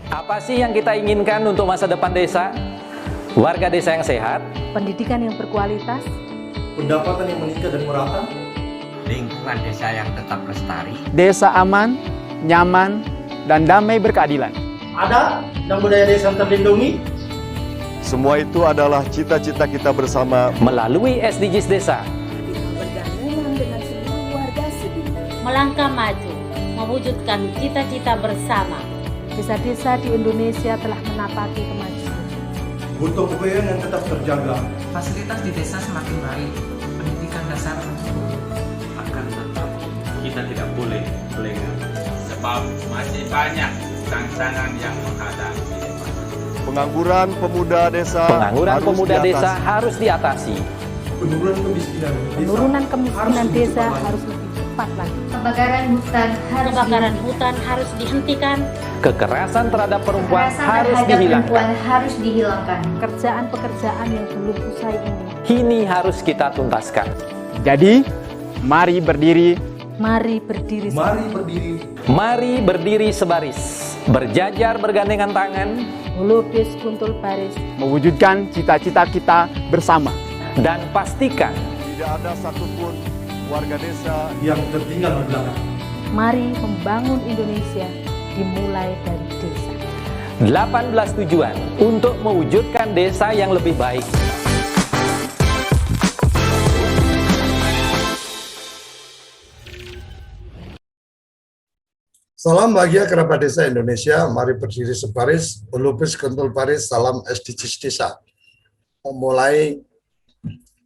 Apa sih yang kita inginkan untuk masa depan desa? Warga desa yang sehat, pendidikan yang berkualitas, pendapatan yang meningkat dan merata, lingkungan desa yang tetap lestari, desa aman, nyaman, dan damai berkeadilan. adat dan budaya desa terlindungi. Semua itu adalah cita-cita kita bersama melalui SDGs Desa. bergandengan dengan seluruh warga sekitar. Melangkah maju, mewujudkan cita-cita bersama. Desa-desa di Indonesia telah menapaki kemajuan. Butuh kebayaan yang tetap terjaga. Fasilitas di desa semakin baik, pendidikan dasar akan tetap kita tidak boleh lengah. sebab masih banyak tantangan yang menghadap. pengangguran pemuda desa. Pengangguran pemuda desa harus diatasi. Penurunan kemiskinan desa harus lebih cepat lagi. Kebakaran hutan harus dihentikan. Kekerasan terhadap perempuan harus dihilangkan. Pekerjaan-pekerjaan yang belum usai Ini harus kita tuntaskan. Jadi, mari berdiri. Mari berdiri. Mari berdiri sebaris, berjajar bergandengan tangan, melukis kuntul baris, Mewujudkan cita-cita kita bersama. dan pastikan Tidak ada satupun warga desa yang tertinggal di belakang. mari membangun Indonesia dimulai dari desa. 18 tujuan untuk mewujudkan desa yang lebih baik. Salam bahagia kerabat desa Indonesia, mari berdiri sebaris, melukis kentul baris, salam SDGs Desa. Mulai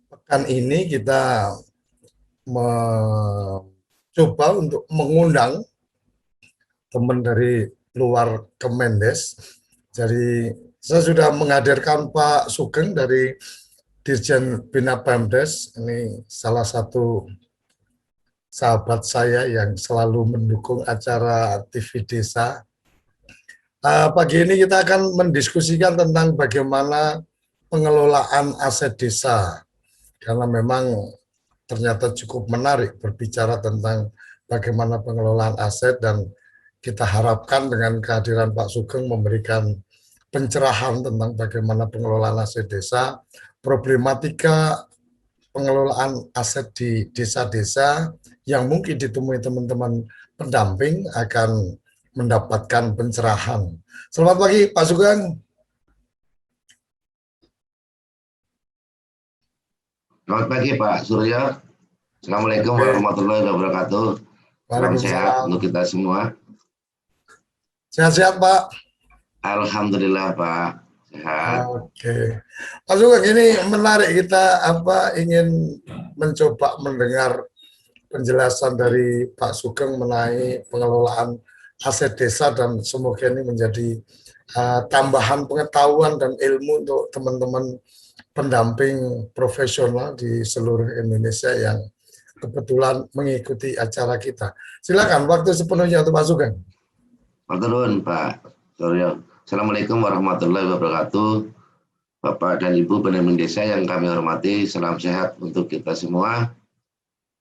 pekan ini kita mencoba untuk mengundang teman dari luar Kemendes. Jadi saya sudah menghadirkan Pak Sugeng dari Dirjen Bina Pemdes, ini salah satu sahabat saya yang selalu mendukung acara TV Desa. Pagi ini kita akan mendiskusikan tentang bagaimana pengelolaan aset desa. Karena memang ternyata cukup menarik berbicara tentang bagaimana pengelolaan aset, dan kita harapkan dengan kehadiran Pak Sugeng memberikan pencerahan tentang bagaimana pengelolaan aset desa, problematika pengelolaan aset di desa-desa yang mungkin ditemui teman-teman pendamping akan mendapatkan pencerahan. Selamat pagi Pak Sugeng. Selamat pagi Pak Surya. Assalamualaikum warahmatullahi wabarakatuh. Salam sehat untuk kita semua. Sehat-sehat Pak. Alhamdulillah Pak. Sehat. Oke. Pak Sugeng, ini menarik, kita ingin mencoba mendengar penjelasan dari Pak Sugeng mengenai pengelolaan aset desa, dan semoga ini menjadi tambahan pengetahuan dan ilmu untuk teman-teman pendamping profesional di seluruh Indonesia yang kebetulan mengikuti acara kita. Silakan, waktu sepenuhnya untuk Pak Sugeng. Turun Pak Surya. Assalamualaikum warahmatullahi wabarakatuh. Bapak dan Ibu pendamping desa yang kami hormati, salam sehat untuk kita semua.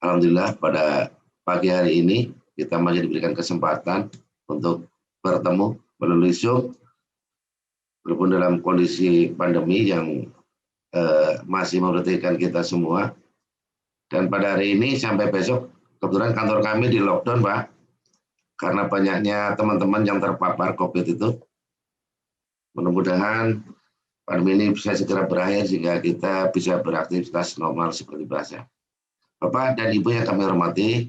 Alhamdulillah pada pagi hari ini kita masih diberikan kesempatan untuk bertemu melalui Zoom, walaupun dalam kondisi pandemi yang masih memperhatikan kita semua. Dan pada hari ini sampai besok, kebetulan kantor kami di lockdown Pak, karena banyaknya teman-teman yang terpapar COVID itu. Mudah-mudahan pandemi ini bisa segera berakhir sehingga kita bisa beraktivitas normal seperti biasa. Bapak dan Ibu yang kami hormati,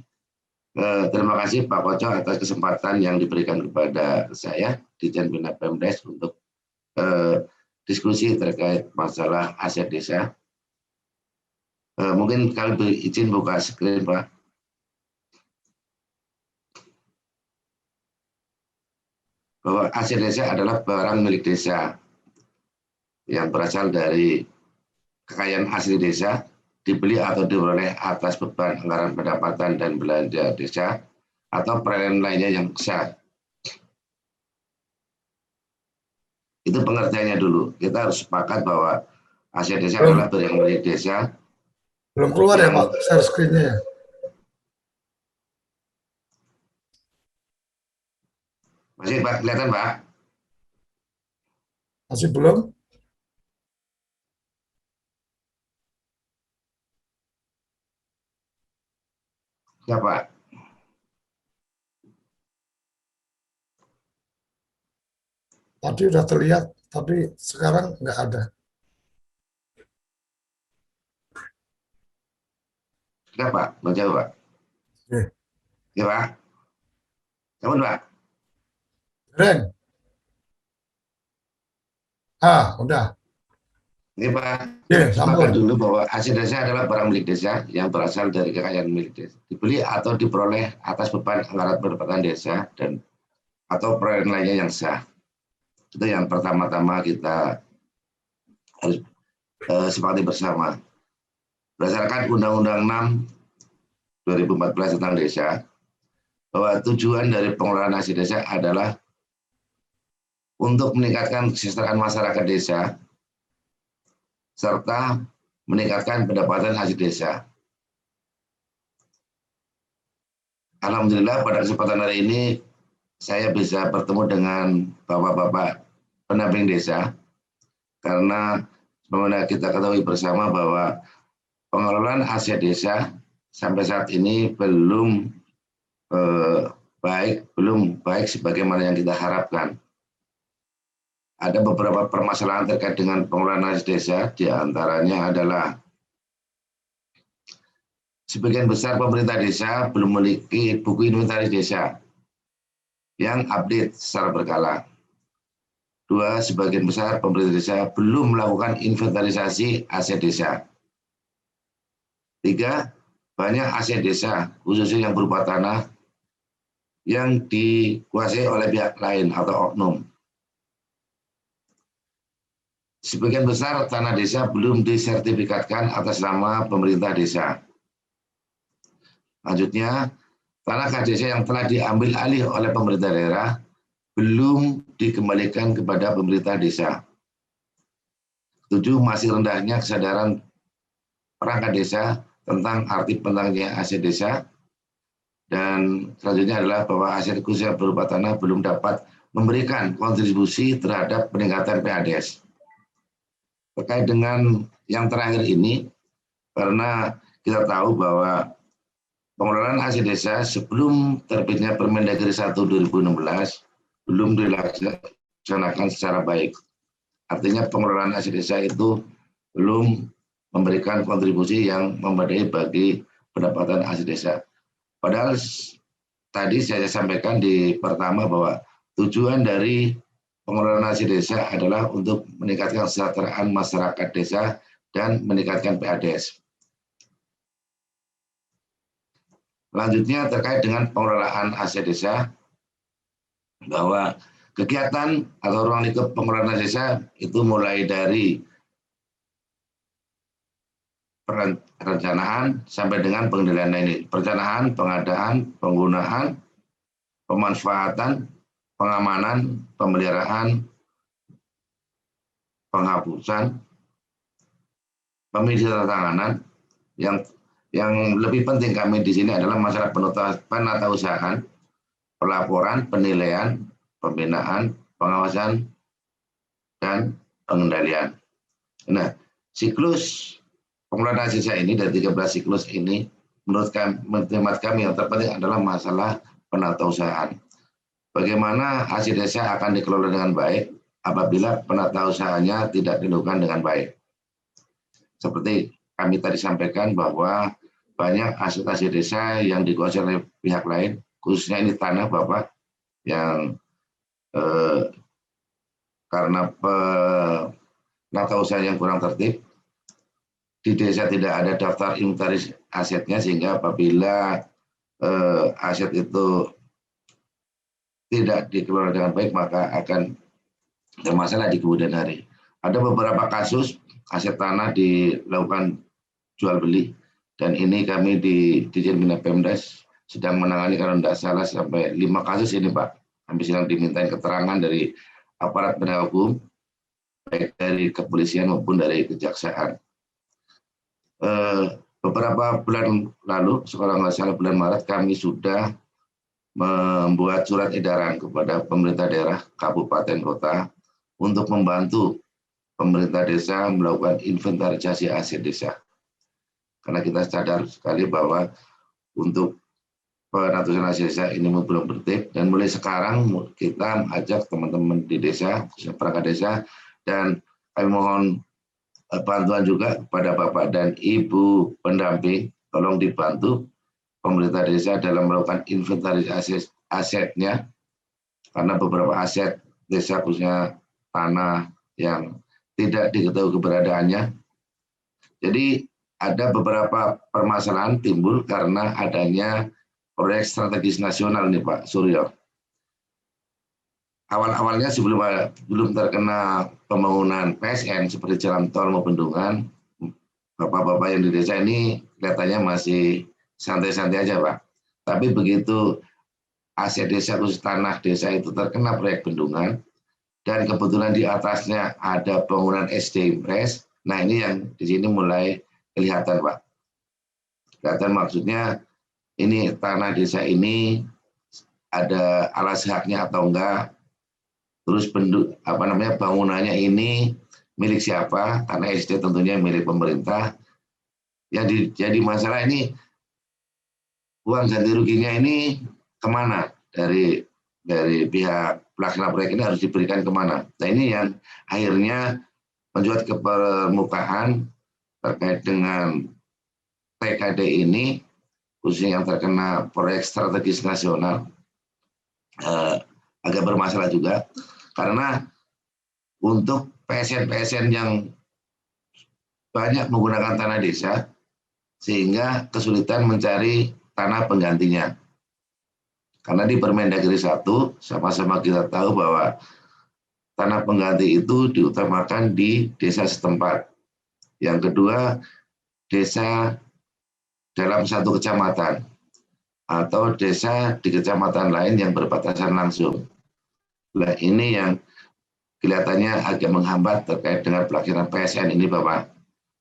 terima kasih Pak Koco atas kesempatan yang diberikan kepada saya, Dirjen Bina Pemdes, untuk diskusi terkait masalah aset desa. Mungkin kami izin buka screen Pak. Bahwa aset desa adalah barang milik desa yang berasal dari kekayaan asli desa, dibeli atau diperoleh atas beban anggaran pendapatan dan belanja desa, atau perolehan lainnya yang sah. Itu pengertiannya dulu. Kita harus sepakat bahwa aset desa adalah barang milik desa. Belum keluar ya Pak, share screen-nya ya? Masih Pak, kelihatan Pak? Masih belum? Ya Pak. Tadi udah terlihat, tapi sekarang nggak ada. Sudah Pak, mau jawab Pak? Oke. Ya Pak. Sambut Pak. Ren. Udah. Ini Pak, Oke, sampaikan sambut. dulu bahwa aset desa adalah barang milik desa yang berasal dari kekayaan milik desa. Dibeli atau diperoleh atas beban anggaran pendapatan desa dan atau perolehan lainnya yang sah. Itu yang pertama-tama kita harus sepakati bersama. Berdasarkan Undang-Undang 6 2014 tentang desa, bahwa tujuan dari pengelolaan aset desa adalah untuk meningkatkan kesejahteraan masyarakat desa serta meningkatkan pendapatan aset desa. Alhamdulillah pada kesempatan hari ini saya bisa bertemu dengan bapak-bapak pendamping desa karena sebagaimana kita ketahui bersama bahwa pengelolaan aset desa sampai saat ini belum baik sebagaimana yang kita harapkan. Ada beberapa permasalahan terkait dengan pengelolaan aset desa, diantaranya adalah sebagian besar pemerintah desa belum memiliki buku inventaris desa yang update secara berkala. 2, sebagian besar pemerintah desa belum melakukan inventarisasi aset desa. 3, banyak aset desa, khususnya yang berupa tanah, yang dikuasai oleh pihak lain atau oknum. Sebagian besar tanah desa belum disertifikatkan atas nama pemerintah desa. Lanjutnya, tanah kas desa yang telah diambil alih oleh pemerintah daerah belum dikembalikan kepada pemerintah desa. 7, masih rendahnya kesadaran perangkat desa tentang arti pentingnya aset desa. Dan selanjutnya adalah bahwa aset khususnya berupa tanah belum dapat memberikan kontribusi terhadap peningkatan PADS. Terkait dengan yang terakhir ini, karena kita tahu bahwa pengelolaan aset desa sebelum terbitnya Permendagri 1 2016 belum dilaksanakan secara baik. Artinya pengelolaan aset desa itu belum memberikan kontribusi yang memadai bagi pendapatan aset desa. Padahal tadi saya sampaikan di pertama bahwa tujuan dari pengelolaan aset desa adalah untuk meningkatkan kesejahteraan masyarakat desa dan meningkatkan PADS. Selanjutnya terkait dengan pengelolaan aset desa, bahwa kegiatan atau ruang lingkup pengelolaan aset desa itu mulai dari perencanaan sampai dengan pengendalian ini. Perencanaan, pengadaan, penggunaan, pemanfaatan, pengamanan, pemeliharaan, penghapusan, pemilihan tanganan. Yang lebih penting kami di sini adalah masalah penatausahaan, pelaporan, penilaian, pembinaan, pengawasan, dan pengendalian. Nah, siklus pengelolaan aset desa ini dari 13 siklus ini menurut kami yang terpenting adalah masalah penatausahaan. Bagaimana aset desa akan dikelola dengan baik apabila penatausahaannya tidak dilakukan dengan baik. Seperti kami tadi sampaikan bahwa banyak aset-aset desa yang dikuasai oleh pihak lain, khususnya ini tanah Bapak, yang karena penatausahaan yang kurang tertib, di desa tidak ada daftar inventaris asetnya, sehingga apabila aset itu tidak dikelola dengan baik maka akan ada masalah di kemudian hari. Ada beberapa kasus aset tanah dilakukan jual beli, dan ini kami di Dirjen Bina Pemdas sedang menangani kalau tidak salah sampai 5 kasus ini Pak. Kami sedang dimintain keterangan dari aparat penegak hukum, baik dari kepolisian maupun dari kejaksaan. Beberapa bulan lalu, sekarang nggak salah bulan Maret, kami sudah membuat surat edaran kepada pemerintah daerah, kabupaten, kota untuk membantu pemerintah desa melakukan inventarisasi aset desa. Karena kita sadar sekali bahwa untuk penatusan aset desa ini belum tertib, dan mulai sekarang kita ajak teman-teman di desa, perangkat desa, dan kami mohon bantuan juga kepada Bapak dan Ibu pendamping, tolong dibantu pemerintah desa dalam melakukan inventarisasi asetnya, karena beberapa aset desa khususnya tanah yang tidak diketahui keberadaannya. Jadi ada beberapa permasalahan timbul karena adanya proyek strategis nasional nih Pak Suryo. Awal-awalnya sebelum belum terkena pembangunan PSN seperti jalan tol maupun bendungan, bapak-bapak yang di desa ini kelihatannya masih santai-santai aja Pak. Tapi begitu aset desa khusus tanah desa itu terkena proyek bendungan, dan kebetulan di atasnya ada bangunan SD Impres, nah ini yang di sini mulai kelihatan Pak. Kelihatan maksudnya ini tanah desa ini ada alas haknya atau enggak, terus bangunannya ini milik siapa, karena SD tentunya milik pemerintah. Yang jadi masalah ini uang ganti ruginya ini kemana dari pihak pelaksana proyek ini harus diberikan kemana. Nah ini yang akhirnya mencuat ke permukaan terkait dengan TKD ini, khususnya yang terkena proyek strategis nasional, agak bermasalah juga. Karena untuk PSN yang banyak menggunakan tanah desa, sehingga kesulitan mencari tanah penggantinya. Karena di Permendagri 1 sama-sama kita tahu bahwa tanah pengganti itu diutamakan di desa setempat. Yang kedua, desa dalam satu kecamatan atau desa di kecamatan lain yang berbatasan langsung. Nah, ini yang kelihatannya agak menghambat terkait dengan pelaksanaan PSN ini Bapak.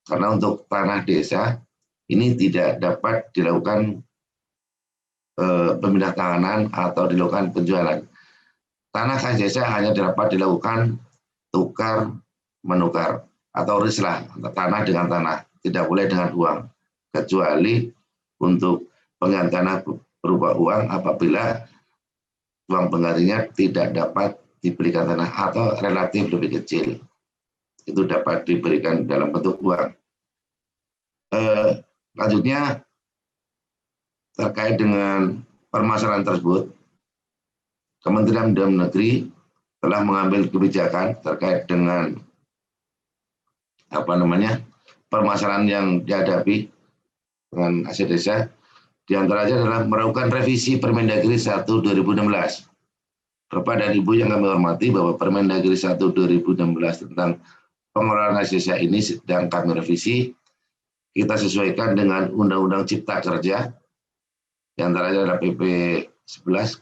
Karena untuk tanah desa ini tidak dapat dilakukan pemindah tanganan atau dilakukan penjualan. Tanah khas desa hanya dapat dilakukan tukar menukar atau rislah, tanah dengan tanah, tidak boleh dengan uang, kecuali untuk pengganti tanah berupa uang apabila uang penggantinya tidak dapat diberikan tanah atau relatif lebih kecil, itu dapat diberikan dalam bentuk uang. Lanjutnya terkait dengan permasalahan tersebut, Kementerian Dalam Negeri telah mengambil kebijakan terkait dengan permasalahan yang dihadapi dengan aset desa. Di antaranya adalah melakukan revisi Permendagri 1 2016. Bapak dan Ibu yang kami hormati, bahwa Permendagri 1 2016 tentang pengelolaan aset desa ini sedang kami revisi. Kita sesuaikan dengan Undang-Undang Cipta Kerja. Di antaranya adalah PP 11,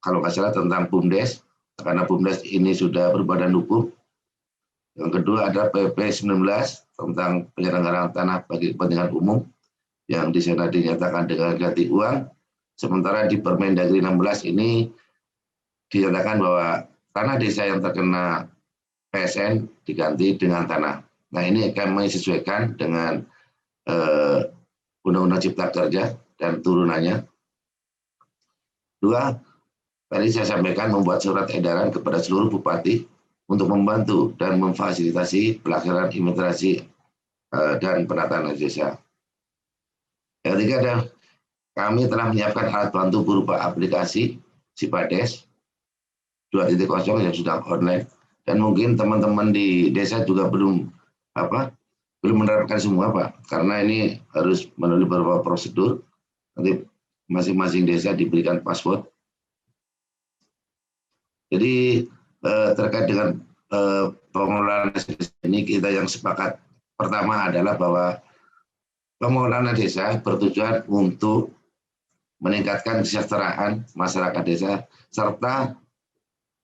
kalau nggak salah tentang BUMDes, karena BUMDes ini sudah berbadan hukum. Yang kedua adalah PP 19 tentang penyelenggaraan tanah bagi kepentingan umum, yang di sana dinyatakan dengan ganti uang. Sementara di Permendagri 16 ini dinyatakan bahwa tanah desa yang terkena PSN diganti dengan tanah. Nah ini kami sesuaikan dengan Undang-Undang Cipta Kerja dan turunannya. Dua, tadi saya sampaikan membuat surat edaran kepada seluruh bupati untuk membantu dan memfasilitasi pelaksanaan inventarisasi dan penataan desa. Yang ketiga adalah kami telah menyiapkan alat bantu berupa aplikasi Sipades 2.0 yang sudah online, dan mungkin teman-teman di desa juga belum menerapkan semua Pak, karena ini harus melalui beberapa prosedur. Nanti masing-masing desa diberikan password. Jadi terkait dengan pengelolaan desa ini, kita yang sepakat pertama adalah bahwa pengelolaan desa bertujuan untuk meningkatkan kesejahteraan masyarakat desa serta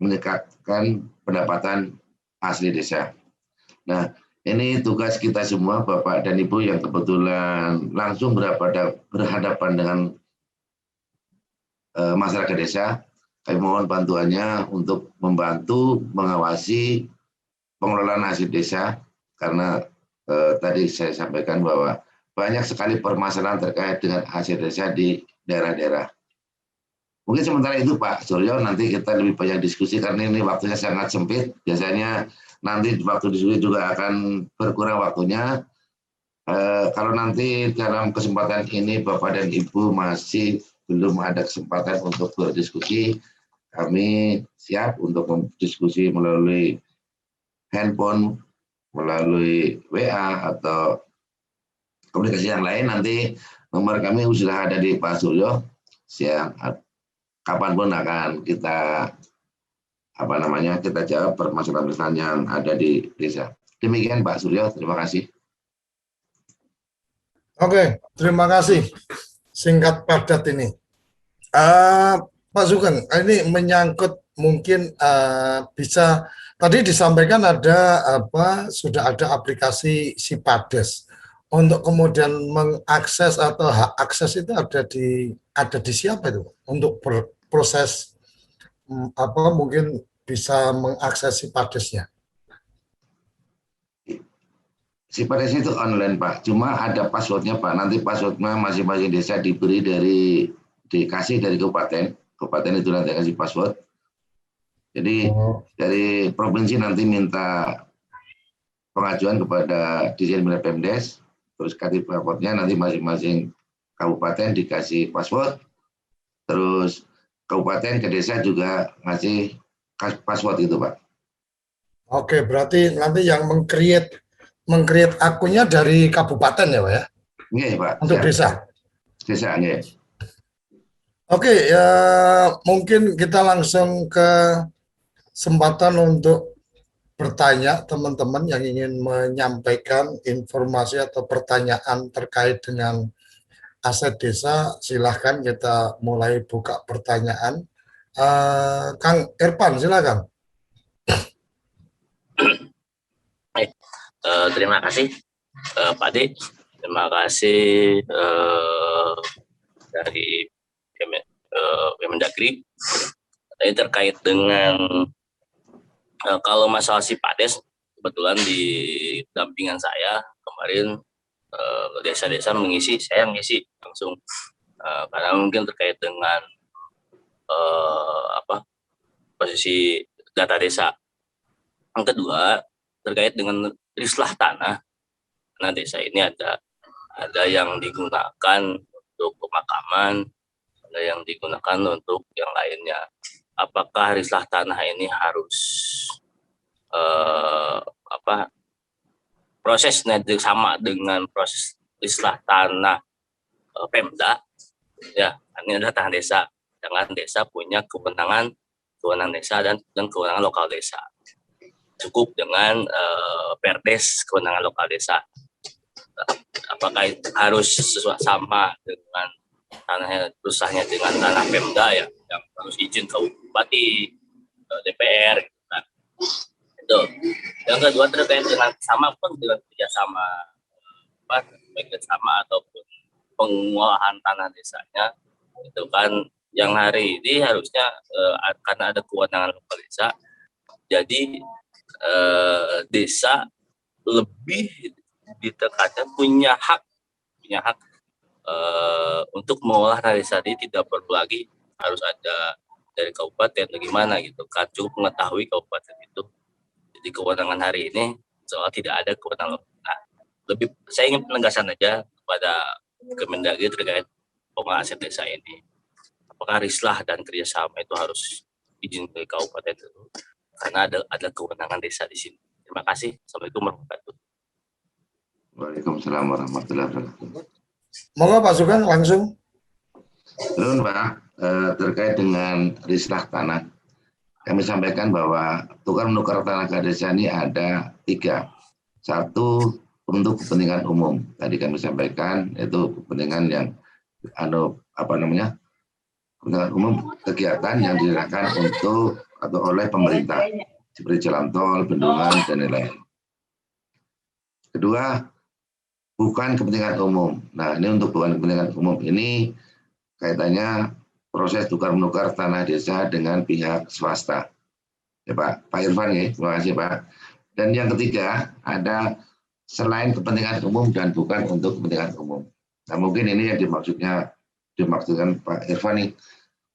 meningkatkan pendapatan asli desa. Nah, ini tugas kita semua Bapak dan Ibu yang kebetulan langsung berhadapan dengan masyarakat desa. Kami mohon bantuannya untuk membantu mengawasi pengelolaan hasil desa, karena tadi saya sampaikan bahwa banyak sekali permasalahan terkait dengan hasil desa di daerah-daerah. Mungkin sementara itu Pak Suryo, nanti kita lebih banyak diskusi karena ini waktunya sangat sempit. Biasanya nanti waktu diskusi juga akan berkurang waktunya. Kalau nanti dalam kesempatan ini Bapak dan Ibu masih belum ada kesempatan untuk berdiskusi, kami siap untuk berdiskusi melalui handphone, melalui WA atau komunikasi yang lain. Nanti nomor kami sudah ada di Pak Suryo. Kapanpun akan kita kita jawab permasalahan yang ada di desa. Demikian Pak Suryo, terima kasih. Oke, terima kasih. Singkat padat ini. Pak Sugeng, ini menyangkut mungkin bisa tadi disampaikan ada sudah ada aplikasi Sipades. Untuk kemudian mengakses atau hak akses itu ada di siapa itu? Untuk proses mungkin bisa mengakses Sipadesnya. Sipades itu online Pak, cuma ada passwordnya Pak. Nanti passwordnya masing-masing desa dikasih dari kabupaten itu nanti kasih password. Jadi dari provinsi nanti minta pengajuan kepada Dirjen Bina Pemdes, terus kasih passwordnya, nanti masing-masing kabupaten dikasih password, terus kabupaten ke desa juga ngasih password itu Pak. Oke, berarti nanti yang meng-create akunnya dari kabupaten ya Pak ya? Iya Pak. Untuk desa? Desa, iya. Oke, ya mungkin kita langsung ke kesempatan untuk bertanya teman-teman yang ingin menyampaikan informasi atau pertanyaan terkait dengan aset desa. Silahkan kita mulai buka pertanyaan. Kang Irfan, silakan. Terima kasih Pak D. Terima kasih dari Kemendagri. Ini terkait dengan kalau masalah Sipades, kebetulan di dampingan saya kemarin desa-desa saya mengisi langsung karena mungkin terkait dengan posisi data desa. Yang kedua terkait dengan rislah tanah. Nah, desa ini ada yang digunakan untuk pemakaman, ada yang digunakan untuk yang lainnya. Apakah rislah tanah ini harus prosesnya sama dengan proses rislah tanah Pemda? Ya, ini adalah tanah desa. Jangan desa punya kewenangan desa dan kewenangan lokal desa. Cukup dengan Perdes kewenangan lokal desa. Apakah itu harus sesuai sama dengan tanahnya rusaknya dengan tanah Pemda ya, yang harus izin ke Bupati, DPR gitu kan. Itu. Yang kedua terkait dengan sama pun dengan kerjasama baik sama ataupun pengolahan tanah desanya itu kan yang hari ini harusnya karena ada kewenangan lokal desa, jadi desa lebih ditekankan punya hak untuk mengolah tanah desa ini, tidak perlu lagi harus ada dari kabupaten atau gimana gitu kan, cukup mengetahui kabupaten itu. Jadi kewenangan hari ini soal tidak ada kewenangan. Nah, saya ingin penegasan aja kepada Kemendagri terkait pengolahan aset desa ini. Apakah rislah dan kerjasama itu harus izin dari kabupaten itu? Karena ada kewenangan desa di sini. Terima kasih. Assalamualaikum warahmatullahi wabarakatuh. Waalaikumsalam warahmatullahi wabarakatuh. Monggo Pak Sugeng langsung. Terus Pak, terkait dengan rislah tanah, kami sampaikan bahwa tukar menukar tanah ke desa ini ada 3. 1 untuk kepentingan umum. Tadi kami sampaikan itu kepentingan yang kepentingan umum, kegiatan yang dilakukan untuk atau oleh pemerintah seperti jalan tol, bendungan dan lain-lain. Kedua, bukan kepentingan umum. Nah, ini untuk bukan kepentingan umum ini kaitannya proses tukar menukar tanah desa dengan pihak swasta. Ya Pak Irfan ya, terima kasih Pak. Dan yang ketiga ada selain kepentingan umum dan bukan untuk kepentingan umum. Nah mungkin ini yang dimaksudkan Pak Irfan nih,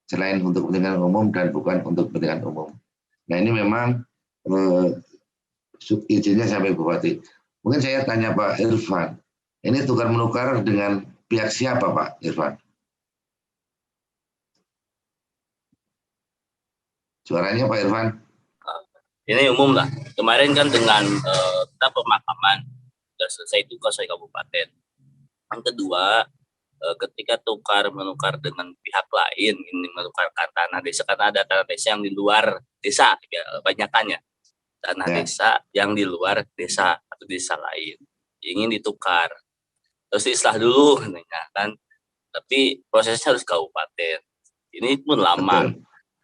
selain untuk kepentingan umum dan bukan untuk kepentingan umum. Nah ini memang izinnya sampai Bupati. Mungkin saya tanya Pak Irfan, ini tukar menukar dengan pihak siapa Pak Irfan? Suaranya Pak Irfan? Ini umum lah. Kemarin kan dengan kita pemakaman sudah selesai tugas dari kabupaten. Yang kedua, ketika tukar menukar dengan pihak lain, ini menukarkan tanah desa, karena ada tanah desa yang di luar desa, ya, banyakannya tanah desa yang di luar desa atau desa lain ingin ditukar, terus diislah dulu, kan? Tapi prosesnya harus kabupaten. Ini pun lama.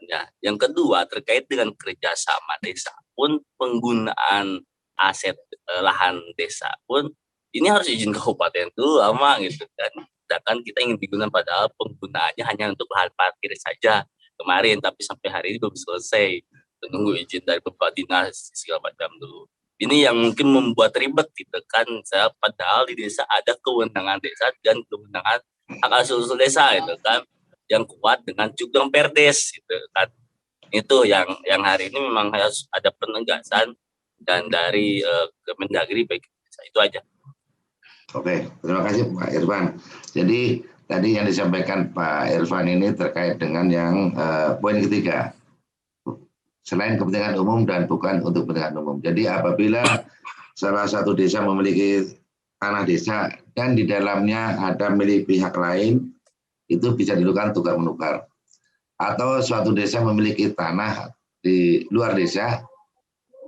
Ya, yang kedua terkait dengan kerjasama desa pun penggunaan aset lahan desa pun ini harus izin kabupaten dulu lama gitu kan. Sedangkan kita ingin digunakan padahal penggunaannya hanya untuk lahan parkir saja kemarin, tapi sampai hari ini belum selesai. Menunggu izin dari beberapa dinas segala macam dulu. Ini yang mungkin membuat ribet gitu kan. Padahal di desa ada kewenangan desa dan kewenangan hak asasi desa gitu kan, yang kuat dengan Cugdong Perdes gitu kan. Itu yang hari ini memang harus ada penegasan dan dari Kemendagri baik desa. Itu aja. Oke, terima kasih Pak Irfan. Jadi tadi yang disampaikan Pak Irfan ini terkait dengan yang poin ketiga, selain kepentingan umum dan bukan untuk kepentingan umum. Jadi apabila salah satu desa memiliki tanah desa dan di dalamnya ada milik pihak lain, itu bisa dilakukan tukar menukar. Atau suatu desa memiliki tanah di luar desa,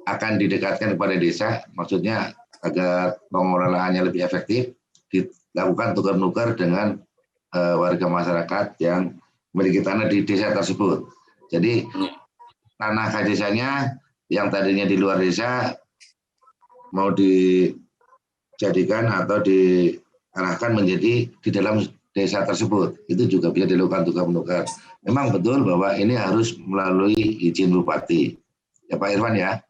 akan didekatkan kepada desa, maksudnya agar pengelolaannya lebih efektif, dilakukan tukar menukar dengan warga masyarakat yang memiliki tanah di desa tersebut. Jadi tanah desanya yang tadinya di luar desa mau dijadikan atau diarahkan menjadi di dalam desa tersebut, itu juga bisa dilakukan tukar menukar. Memang betul bahwa ini harus melalui izin bupati, ya Pak Irfan ya,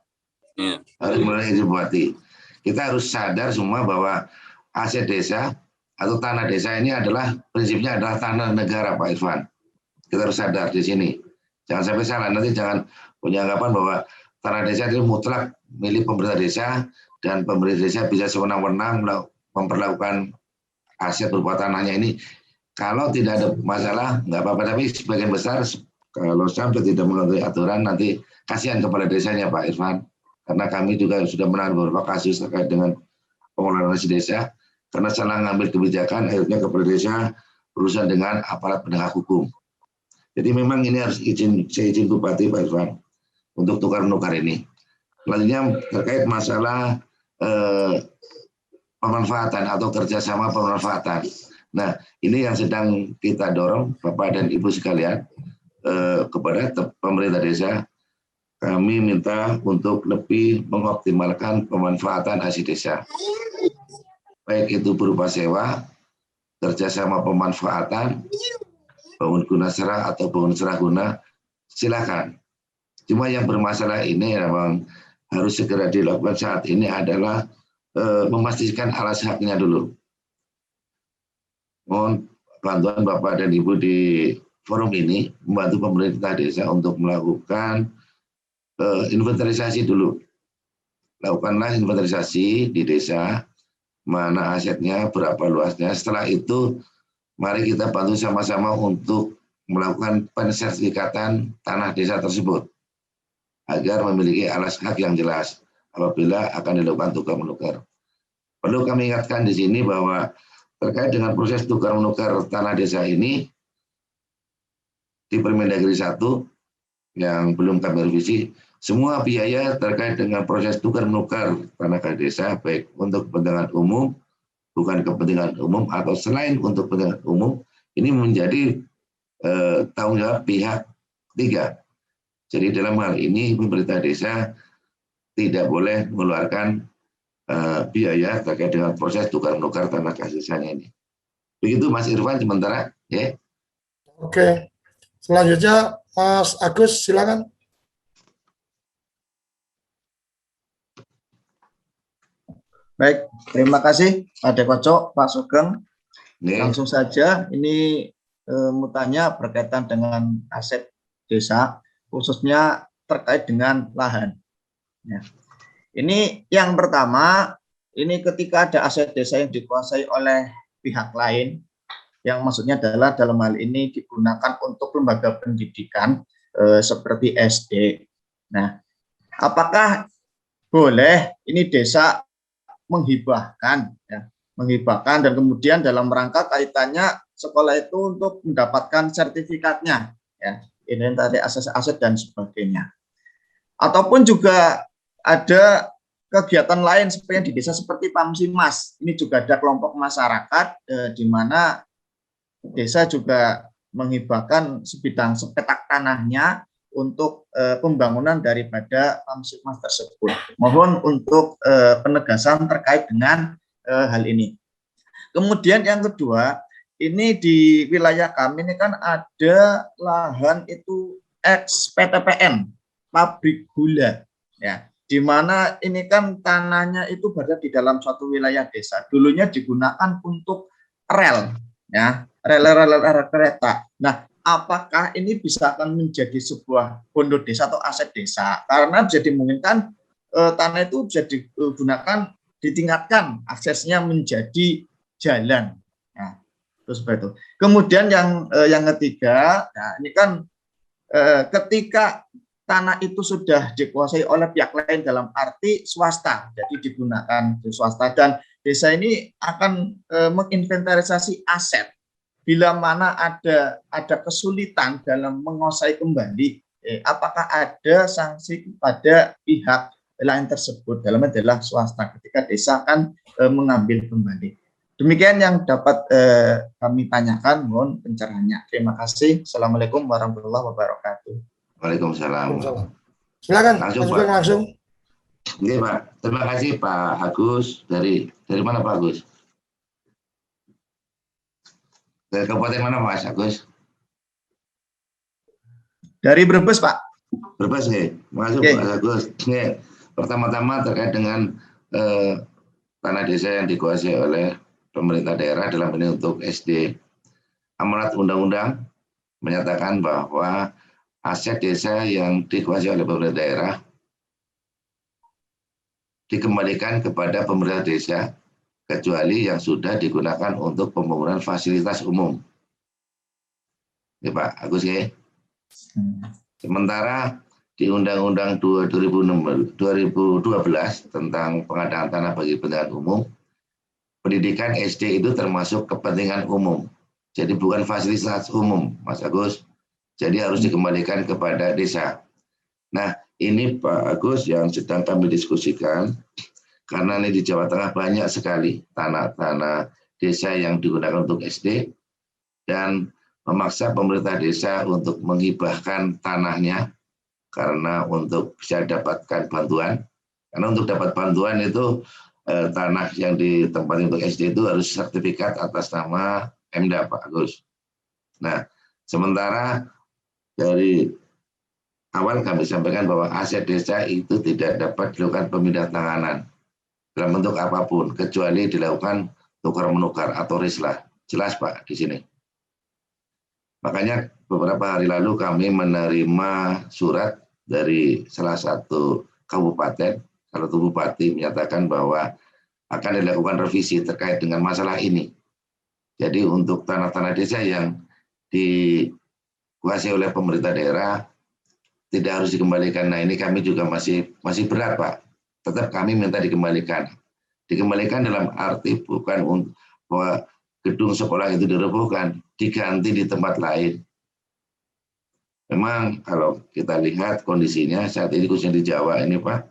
harus melalui izin bupati. Kita harus sadar semua bahwa aset desa atau tanah desa ini adalah prinsipnya adalah tanah negara Pak Irfan. Kita harus sadar di sini. Jangan sampai salah, nanti jangan punya anggapan bahwa tanah desa itu mutlak milik pemerintah desa dan pemerintah desa bisa sewenang-wenang memperlakukan aset berupa tanahnya ini. Kalau tidak ada masalah nggak apa-apa, tapi sebagian besar kalau sampai tidak mengetahui aturan nanti kasihan kepada desanya Pak Irfan, karena kami juga sudah menangani beberapa kasus terkait dengan pengelolaan desa karena salah ngambil kebijakan, akhirnya kepala desa berurusan dengan aparat penegak hukum. Jadi memang ini harus izin bupati Pak Irfan untuk tukar menukar ini. Selanjutnya terkait masalah pemanfaatan atau kerjasama pemanfaatan. Nah, ini yang sedang kita dorong Bapak dan Ibu sekalian kepada pemerintah desa. Kami minta untuk lebih mengoptimalkan pemanfaatan aset desa. Baik itu berupa sewa, kerjasama pemanfaatan, bangun guna serah atau bangun serah guna, silakan. Cuma yang bermasalah ini memang harus segera dilakukan saat ini adalah memastikan alas haknya dulu. Mohon bantuan Bapak dan Ibu di forum ini membantu pemerintah desa untuk melakukan inventarisasi dulu. Lakukanlah inventarisasi di desa, mana asetnya, berapa luasnya. Setelah itu, mari kita bantu sama-sama untuk melakukan pensertifikatan tanah desa tersebut agar memiliki alas hak yang jelas apabila akan dilakukan tukar menukar. Perlu kami ingatkan di sini bahwa terkait dengan proses tukar menukar tanah desa ini di Permendagri 1 yang belum kami revisi, semua biaya terkait dengan proses tukar menukar tanah desa baik untuk kepentingan umum, bukan kepentingan umum atau selain untuk kepentingan umum, ini menjadi tanggung jawab pihak ketiga. Jadi dalam hal ini pemerintah desa tidak boleh mengeluarkan biaya terkait dengan proses tukar menukar tanah desanya ini. Begitu Mas Irfan sementara, ya. Oke, Selanjutnya Mas Agus, silakan. Baik, terima kasih Pak Dekocok, Pak Sugeng. Langsung saja, ini mutanya berkaitan dengan aset desa, khususnya terkait dengan lahan. Ya. Ini yang pertama, ini ketika ada aset desa yang dikuasai oleh pihak lain, yang maksudnya adalah dalam hal ini digunakan untuk lembaga pendidikan seperti SD. Nah, apakah boleh ini desa menghibahkan, ya, menghibahkan dan kemudian dalam rangka kaitannya sekolah itu untuk mendapatkan sertifikatnya, ya, inventaris aset-aset dan sebagainya. Ataupun juga ada kegiatan lain seperti yang di desa seperti Pamsimas. Ini juga ada kelompok masyarakat di mana desa juga menghibahkan sebidang sepetak tanahnya untuk pembangunan daripada Pamsimas tersebut. Mohon untuk penegasan terkait dengan hal ini. Kemudian yang kedua, ini di wilayah kami ini kan ada lahan itu ex PTPN, pabrik gula, ya, di mana ini kan tanahnya itu berada di dalam suatu wilayah desa. Dulunya digunakan untuk rel, ya, rel kereta. Nah, apakah ini bisa akan menjadi sebuah pondok desa atau aset desa? Karena bisa dimungkinkan tanah itu bisa digunakan, ditingkatkan aksesnya menjadi jalan. Nah, terus seperti itu. Kemudian yang ketiga, nah ini kan ketika tanah itu sudah dikuasai oleh pihak lain dalam arti swasta, jadi digunakan di swasta, dan desa ini akan menginventarisasi aset. Bila mana ada kesulitan dalam menguasai kembali, apakah ada sanksi pada pihak lain tersebut, dalam adalah swasta, ketika desa akan mengambil kembali. Demikian yang dapat kami tanyakan, mohon pencerahannya. Terima kasih. Assalamualaikum warahmatullahi wabarakatuh. Waalaikumsalam. Silakan, langsung, Pak. Langsung. Oke, Pak. Terima kasih Pak Agus. Dari mana Pak Agus? Dari kabupaten mana Mas Agus? Dari Brebes, Pak. Brebes, ya. Terima kasih Pak Agus. Pertama-tama terkait dengan tanah desa yang dikuasai oleh pemerintah daerah dalam ini untuk SD. Amanat undang-undang menyatakan bahwa aset desa yang dikuasai oleh pemerintah daerah dikembalikan kepada pemerintah desa kecuali yang sudah digunakan untuk pembangunan fasilitas umum. Ya Pak Agus, ya. Sementara di Undang-Undang 2012 tentang pengadaan tanah bagi kepentingan umum, pendidikan SD itu termasuk kepentingan umum. Jadi bukan fasilitas umum, Mas Agus. Jadi harus dikembalikan kepada desa. Nah, ini Pak Agus yang sedang kami diskusikan, karena ini di Jawa Tengah banyak sekali tanah-tanah desa yang digunakan untuk SD, dan memaksa pemerintah desa untuk menghibahkan tanahnya karena untuk bisa dapatkan bantuan. Karena untuk dapat bantuan itu tanah yang ditempati untuk SD itu harus sertifikat atas nama Pemda, Pak Agus. Nah, sementara dari awal kami sampaikan bahwa aset desa itu tidak dapat dilakukan pemindah tanganan dalam bentuk apapun, kecuali dilakukan tukar-menukar atau rislah. Jelas Pak di sini. Makanya beberapa hari lalu kami menerima surat dari salah satu kabupaten, salah satu bupati menyatakan bahwa akan dilakukan revisi terkait dengan masalah ini. Jadi untuk tanah-tanah desa yang dikuasai oleh pemerintah daerah tidak harus dikembalikan. Nah, ini kami juga masih berat Pak. Tetap kami minta dikembalikan. Dikembalikan dalam arti bukan untuk bahwa gedung sekolah itu dirobohkan, diganti di tempat lain. Memang kalau kita lihat kondisinya saat ini khususnya di Jawa ini Pak,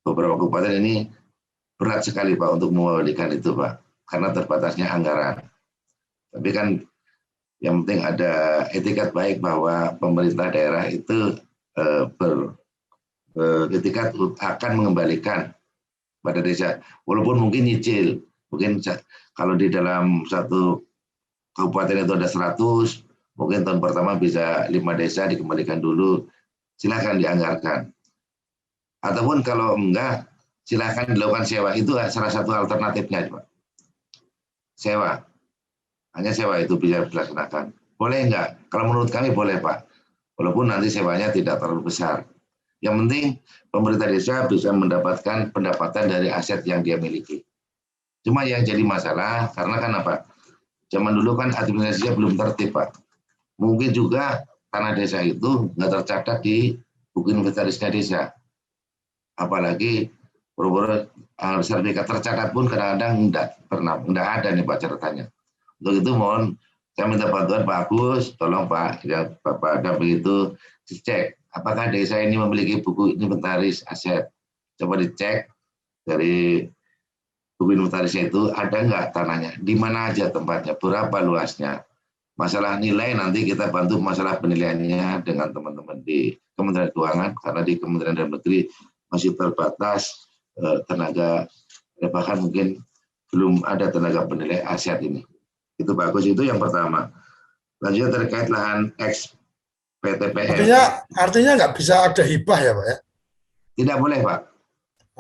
beberapa kabupaten ini berat sekali Pak untuk mengembalikan itu Pak, karena terbatasnya anggaran. Tapi kan yang penting ada etikat baik bahwa pemerintah daerah itu beretikat akan mengembalikan pada desa, walaupun mungkin nyicil, mungkin kalau di dalam satu kabupaten itu ada 100, Mungkin tahun pertama bisa 5 desa dikembalikan dulu, silakan dianggarkan. Ataupun kalau enggak, silakan dilakukan sewa. Itu salah satu alternatifnya, Pak. Sewa. Hanya sewa itu bisa dilaksanakan. Boleh enggak? Kalau menurut kami boleh, Pak. Walaupun nanti sewanya tidak terlalu besar. Yang penting pemerintah desa bisa mendapatkan pendapatan dari aset yang dia miliki. Cuma yang jadi masalah, karena kan apa? Zaman dulu kan administrasinya belum tertib, Pak. Mungkin juga tanah desa itu nggak tercatat di buku inventarisnya desa. Apalagi sertifikat tercatat pun kadang-kadang nggak ada nih Pak catatannya. Untuk itu mohon saya minta bantuan Pak Agus, tolong Pak, ya Bapak ada begitu dicek apakah desa ini memiliki buku inventaris aset. Coba dicek dari buku inventarisnya itu ada nggak tanahnya, di mana aja tempatnya, berapa luasnya. Masalah nilai nanti kita bantu masalah penilaiannya dengan teman-teman di Kementerian Keuangan, karena di Kementerian Dalam Negeri masih terbatas tenaga, bahkan mungkin belum ada tenaga penilai aset ini. Itu bagus, itu yang pertama. Lanjutnya terkait lahan ex PTPN. Artinya nggak bisa ada hibah ya Pak ya? Tidak boleh Pak.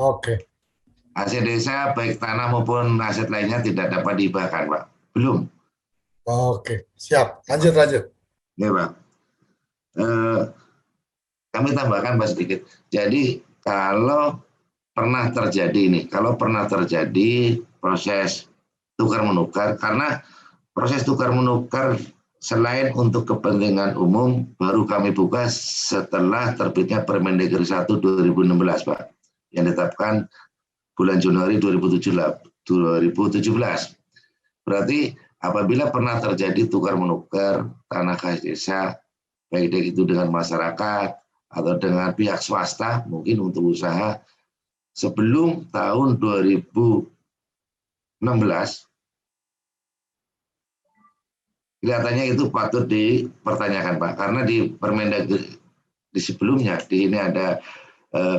Oke. Aset desa baik tanah maupun aset lainnya tidak dapat dihibahkan Pak. Belum. Oke, siap. Lanjut. Ya Pak. Kami tambahkan Pak sedikit. Jadi kalau pernah terjadi proses tukar menukar, karena proses tukar menukar selain untuk kepentingan umum baru kami buka setelah terbitnya Permendagri 1 2016 Pak, yang ditetapkan bulan Januari 2017. Berarti apabila pernah terjadi tukar menukar tanah khas desa, baik itu dengan masyarakat atau dengan pihak swasta, mungkin untuk usaha sebelum tahun 2016, kelihatannya itu patut dipertanyakan Pak, karena di Permendagri di sebelumnya, di ini ada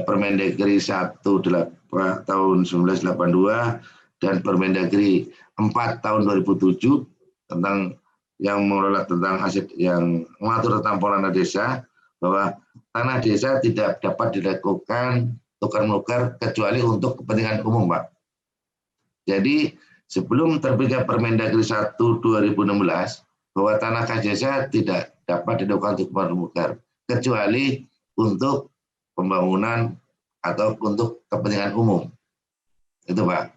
Permendagri 1 tahun 1982 dan Permendagri 4 tahun 2007 tentang yang mengelola tentang aset yang mengatur tentang pengelolaan desa, bahwa tanah desa tidak dapat dilakukan tukar menukar kecuali untuk kepentingan umum Pak. Jadi sebelum terbitnya Permendagri 1 2016 bahwa tanah khas desa tidak dapat dilakukan tukar menukar kecuali untuk pembangunan atau untuk kepentingan umum. Itu Pak.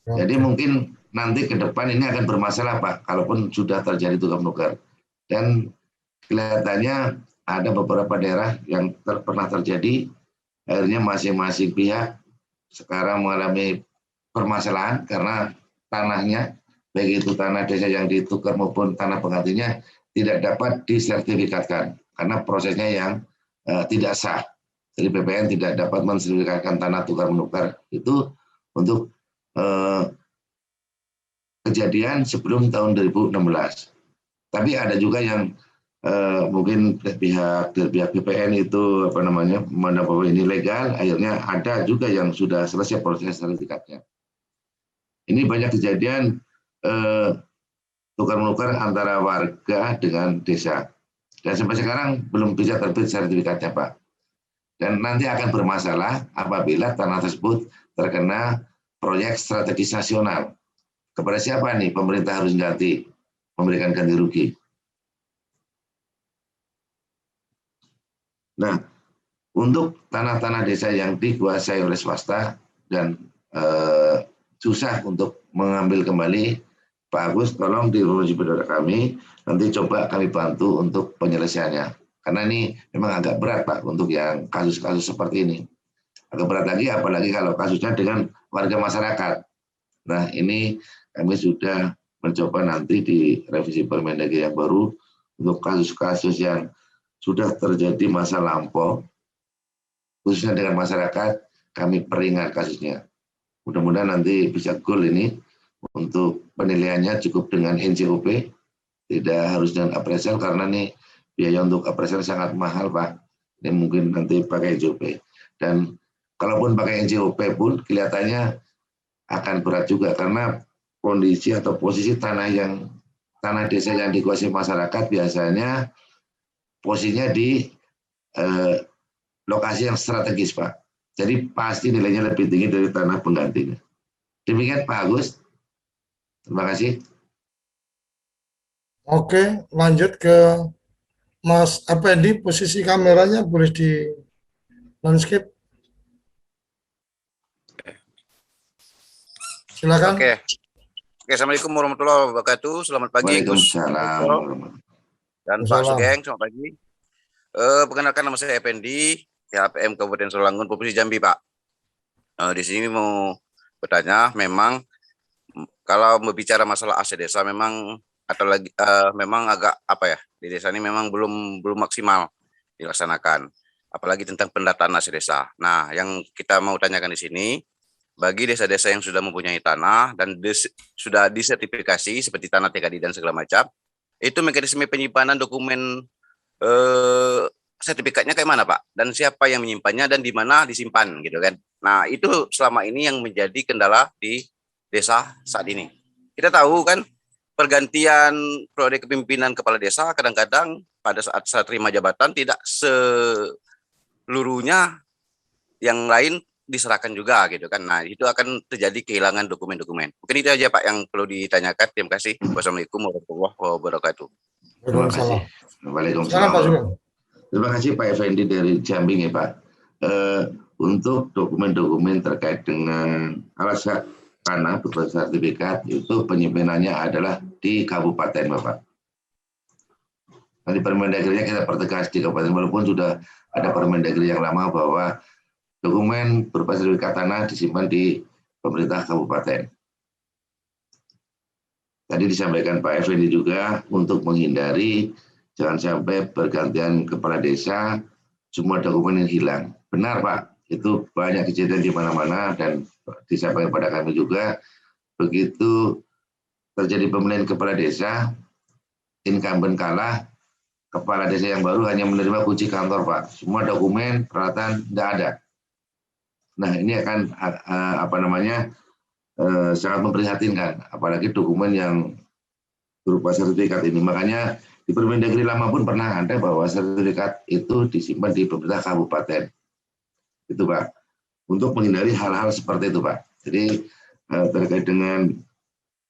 Jadi mungkin nanti ke depan ini akan bermasalah Pak, kalaupun sudah terjadi tukar menukar. Dan kelihatannya ada beberapa daerah yang pernah terjadi, akhirnya masing-masing pihak sekarang mengalami permasalahan karena tanahnya, baik itu tanah desa yang ditukar maupun tanah penggantinya, tidak dapat disertifikatkan karena prosesnya yang tidak sah. Jadi BPN tidak dapat mensertifikatkan tanah tukar menukar itu untuk kejadian sebelum tahun 2016. Tapi ada juga yang mungkin pihak BPN itu memandang bahwa ini legal, akhirnya ada juga yang sudah selesai proses sertifikatnya. Ini banyak kejadian tukar menukar antara warga dengan desa. Dan sampai sekarang belum bisa terbit sertifikatnya Pak. Dan nanti akan bermasalah apabila tanah tersebut terkena proyek strategis nasional. Kepada siapa nih pemerintah harus memberikan ganti rugi? Nah, untuk tanah-tanah desa yang dikuasai oleh swasta dan susah untuk mengambil kembali, Pak Agus tolong diurusi saudara kami, nanti coba kami bantu untuk penyelesaiannya. Karena ini memang agak berat Pak untuk yang kasus-kasus seperti ini. Agak berat lagi, apalagi kalau kasusnya dengan warga masyarakat. Nah ini kami sudah mencoba nanti di revisi Permendagri yang baru untuk kasus-kasus yang sudah terjadi masa lampau, khususnya dengan masyarakat, kami peringat kasusnya. Mudah-mudahan nanti bisa goal ini untuk penilaiannya cukup dengan NJOP, tidak harus dengan appraisal karena nih biaya untuk appraisal sangat mahal Pak. Ini mungkin nanti pakai NJOP. Dan kalaupun pakai NJOP pun kelihatannya akan berat juga karena kondisi atau posisi tanah yang tanah desa yang dikuasai masyarakat biasanya posisinya di lokasi yang strategis, Pak. Jadi pasti nilainya lebih tinggi dari tanah penggantinya. Demikian Pak Agus. Terima kasih. Oke, lanjut ke Mas Effendi. Posisi kameranya boleh di landscape. Silakan. Oke, assalamualaikum warahmatullahi wabarakatuh. Selamat pagi, Gus. Waalaikumsalam. Dan Pak Sugeng, selamat pagi. Perkenalkan nama saya Effendi, THPM Kabupaten Sawangun, Provinsi Jambi, Pak. Di sini mau bertanya, memang kalau berbicara masalah aset desa, memang atau lagi memang agak apa ya, di desa ini memang belum maksimal dilaksanakan, apalagi tentang pendataan aset desa. Nah, yang kita mau tanyakan di sini, bagi desa-desa yang sudah mempunyai tanah dan sudah disertifikasi seperti tanah TKD dan segala macam, itu mekanisme penyimpanan dokumen sertifikatnya kayak mana, Pak? Dan siapa yang menyimpannya dan di mana disimpan gitu kan? Nah, itu selama ini yang menjadi kendala di desa saat ini. Kita tahu kan pergantian periode kepemimpinan kepala desa kadang-kadang pada saat saya terima jabatan tidak seluruhnya yang lain diserahkan juga gitu kan. Nah, itu akan terjadi kehilangan dokumen-dokumen. Mungkin itu aja Pak yang perlu ditanyakan. Terima kasih. Wassalamualaikum warahmatullahi wabarakatuh. Terima kasih. Waalaikumsalam. Terima kasih Pak Effendi dari Jambi ya Pak. Untuk dokumen-dokumen terkait dengan alas tanah bersertifikat itu penyimpanan adalah di kabupaten Bapak. Nah, di Permendagrinya kita pertegas di kabupaten, walaupun sudah ada Permendagri yang lama bahwa dokumen berupa sertifikat tanah disimpan di pemerintah kabupaten. Tadi disampaikan Pak Effendi juga untuk menghindari jangan sampai pergantian kepala desa semua dokumen yang hilang. Benar Pak, itu banyak kejadian di mana-mana dan disampaikan pada kami juga begitu terjadi pemilihan kepala desa, incumbent kalah, kepala desa yang baru hanya menerima kunci kantor Pak. Semua dokumen, peralatan tidak ada. Nah ini akan sangat memprihatinkan, apalagi dokumen yang berupa sertifikat ini. Makanya di Permendagri lama pun pernah ada bahwa sertifikat itu disimpan di pemerintah kabupaten. Itu Pak, untuk menghindari hal-hal seperti itu Pak. Jadi terkait dengan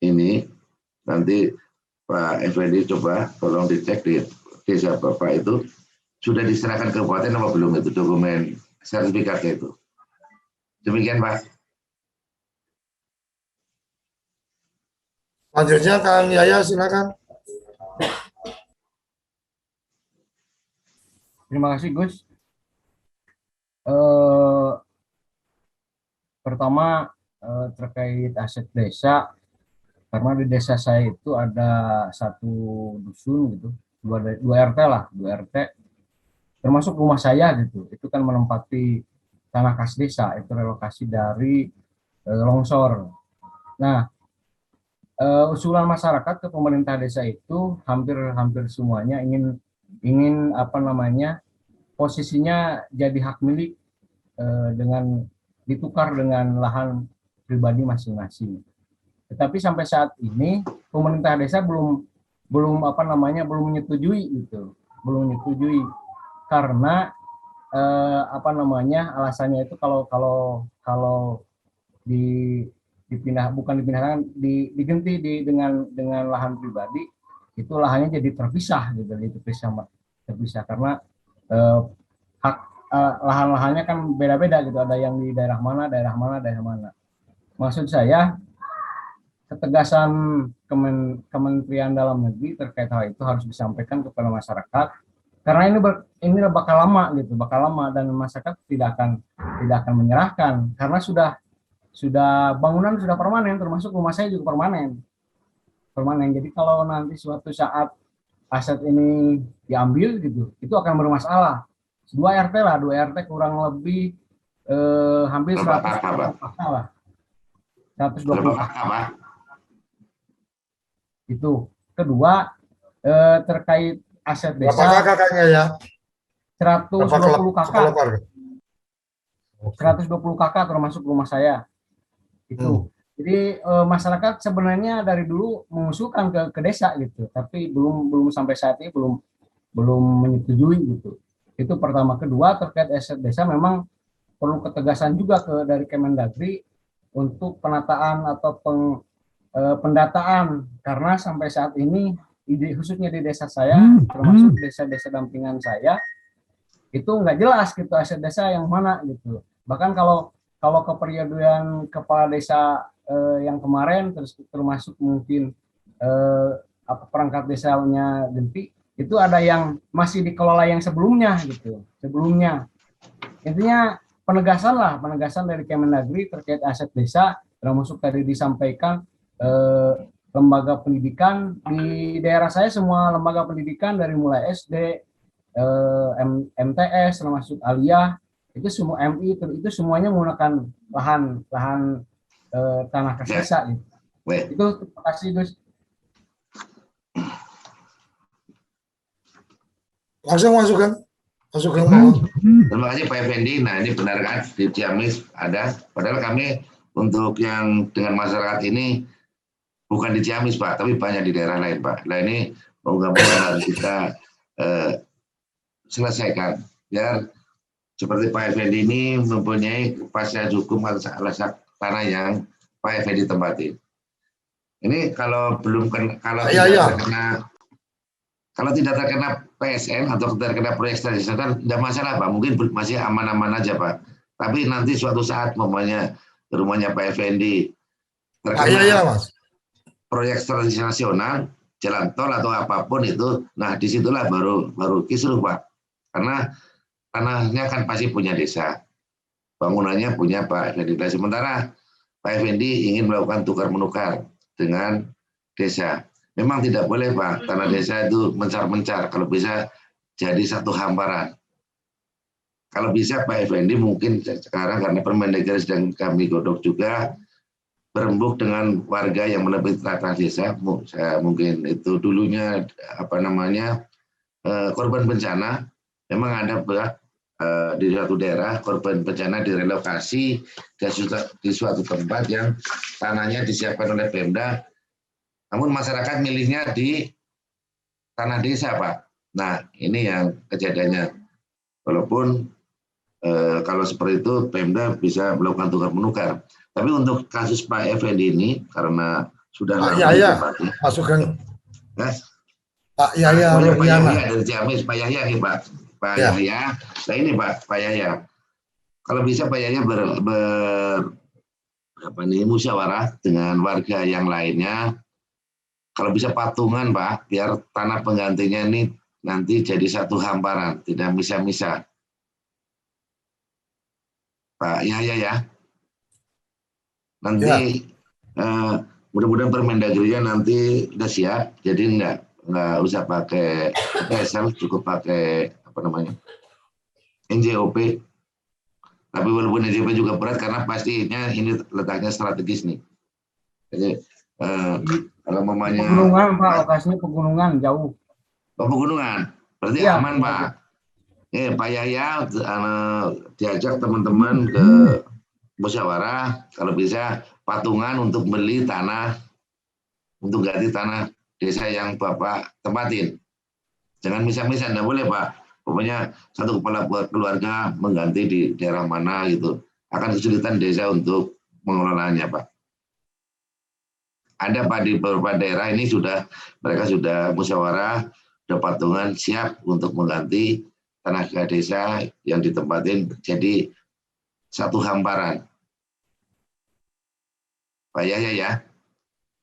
ini, nanti Pak Effendi coba tolong dicek di desa Bapak itu, sudah diserahkan ke kabupaten apa belum itu dokumen sertifikatnya itu. Demikian Pak. Selanjutnya Kang Yaya, silakan. Terima kasih Gus. Pertama terkait aset desa, karena di desa saya itu ada satu dusun gitu, dua RT lah, 2 RT, termasuk rumah saya gitu. Itu kan menempati tanah kas desa, itu relokasi dari longsor. Nah, usulan masyarakat ke pemerintah desa itu hampir semuanya ingin posisinya jadi hak milik dengan ditukar dengan lahan pribadi masing-masing. Tetapi sampai saat ini pemerintah desa belum menyetujui itu, belum menyetujui karena alasannya itu kalau diganti dengan lahan pribadi, itu lahannya jadi terpisah gitu, terpisah karena lahan-lahannya kan beda-beda gitu, ada yang di daerah mana. Maksud saya ketegasan Kementerian Dalam Negeri terkait hal itu harus disampaikan kepada masyarakat, karena ini bakal lama dan masyarakat tidak akan menyerahkan karena sudah bangunan sudah permanen, termasuk rumah saya juga permanen. Jadi kalau nanti suatu saat aset ini diambil gitu, itu akan bermasalah. 2 RT kurang lebih hampir 100 kakak lah. 120 kakak. Itu. Kedua, terkait aset desa. Berapa kakaknya ya? 120 kakak. 120 kakak termasuk rumah saya. Itu. Jadi masyarakat sebenarnya dari dulu mengusulkan ke desa gitu, tapi belum sampai saat ini belum menyetujui gitu. Itu pertama. Kedua, terkait aset desa memang perlu ketegasan juga dari Kemendagri untuk penataan atau pendataan, karena sampai saat ini khususnya di desa saya, termasuk desa-desa dampingan saya, itu nggak jelas gitu aset desa yang mana gitu. Bahkan kalau keperiodean kepala desa yang kemarin, termasuk mungkin perangkat desanya Genti, itu ada yang masih dikelola yang sebelumnya gitu. Intinya penegasan dari Kemendagri terkait aset desa, termasuk tadi disampaikan lembaga pendidikan di daerah saya, semua lembaga pendidikan dari mulai SD, MTS, termasuk aliyah, itu semua MI, itu semuanya menggunakan lahan tanah kas desa gitu. Itu terima kasih Gus. Langsung masukkan. Terima kasih Pak Effendi. Nah ini benar kan di Ciamis ada, padahal kami untuk yang dengan masyarakat ini bukan di Ciamis Pak, tapi banyak di daerah lain Pak. Nah ini moga-moga harus kita selesaikan biar seperti Pak Effendi ini mempunyai kepastian hukum atas tanah yang Pak Effendi tempati. Ini kalau belum kalau tidak terkena PSN atau terkena proyek strategis tidak masalah Pak, mungkin masih aman-aman aja Pak. Tapi nanti suatu saat rumahnya Pak Effendi terkena proyek strategis nasional, jalan tol atau apapun itu, nah disitulah baru kisruh Pak. Karena tanahnya kan pasti punya desa, bangunannya punya Pak Effendi. Sementara Pak Effendi ingin melakukan tukar-menukar dengan desa. Memang tidak boleh Pak, tanah desa itu mencar-mencar, kalau bisa jadi satu hamparan. Kalau bisa Pak Effendi mungkin sekarang karena Permendagri sedang kami godok juga, berembuk dengan warga yang menepis tanah desa, mungkin itu dulunya korban bencana, memang ada Pak, di suatu daerah korban bencana direlokasi di suatu tempat yang tanahnya disiapkan oleh Pemda, namun masyarakat milihnya di tanah desa Pak. Nah ini yang kejadiannya. Walaupun kalau seperti itu Pemda bisa melakukan tukar-menukar. Tapi untuk kasus Pak Effendi ini karena sudah Pak Yahya, masukkan. Pak Yahya dari Ciamis, Pak Yahya nih Pak. Pak Yahya. Nah ini Pak Yahya. Kalau bisa Pak Yahya musyawarah dengan warga yang lainnya. Kalau bisa patungan Pak, biar tanah penggantinya ini nanti jadi satu hamparan, tidak misah-misah. Pak Yahya ya. Nanti mudah-mudahan Permendagri-nya nanti udah siap, jadi nggak usah pakai PSL, cukup pakai NJOP. Tapi walaupun NJOP juga berat karena pastinya ini letaknya strategis nih. Jadi kalau mamanya pegunungan Pak, lokasinya pegunungan jauh. Pegunungan, berarti aman Pak. Pak Yahya diajak teman-teman ke musyawarah, kalau bisa patungan untuk beli tanah, untuk ganti tanah desa yang Bapak tempatin. Jangan misah-misah, tidak boleh Pak. Pokoknya satu kepala keluarga mengganti di daerah mana gitu. Akan kesulitan desa untuk mengelolanya Pak. Ada Pak di beberapa daerah ini mereka sudah musyawarah, sudah patungan siap untuk mengganti tanah desa yang ditempatin jadi satu hamparan. Pak Yahya ya.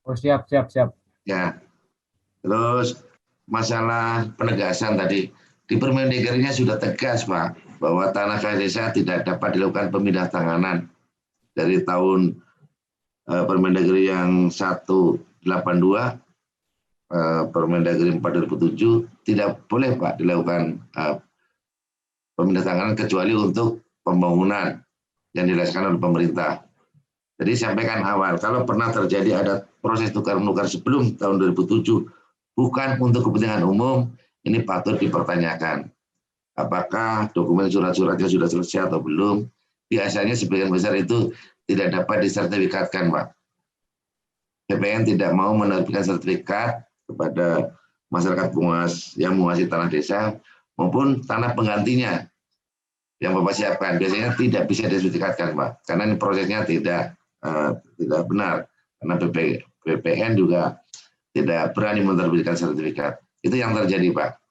Oh siap. Ya. Terus masalah penegasan tadi di Permendagri-nya sudah tegas Pak bahwa tanah desa tidak dapat dilakukan pemindah tanganan dari tahun Permendagri yang 182, Permendagri 4 2007 tidak boleh Pak dilakukan pemindah tanganan kecuali untuk pembangunan yang dilaksanakan oleh pemerintah. Jadi sampaikan awal, kalau pernah terjadi ada proses tukar-menukar sebelum tahun 2007 bukan untuk kepentingan umum, ini patut dipertanyakan. Apakah dokumen surat-suratnya sudah selesai atau belum? Biasanya sebagian besar itu tidak dapat disertifikatkan Pak. BPN tidak mau menerbitkan sertifikat kepada masyarakat yang menguasai tanah desa maupun tanah penggantinya yang Bapak siapkan. Biasanya tidak bisa disertifikatkan, Pak, karena ini prosesnya tidak benar, karena BPN juga tidak berani menerbitkan sertifikat. Itu yang terjadi, Pak.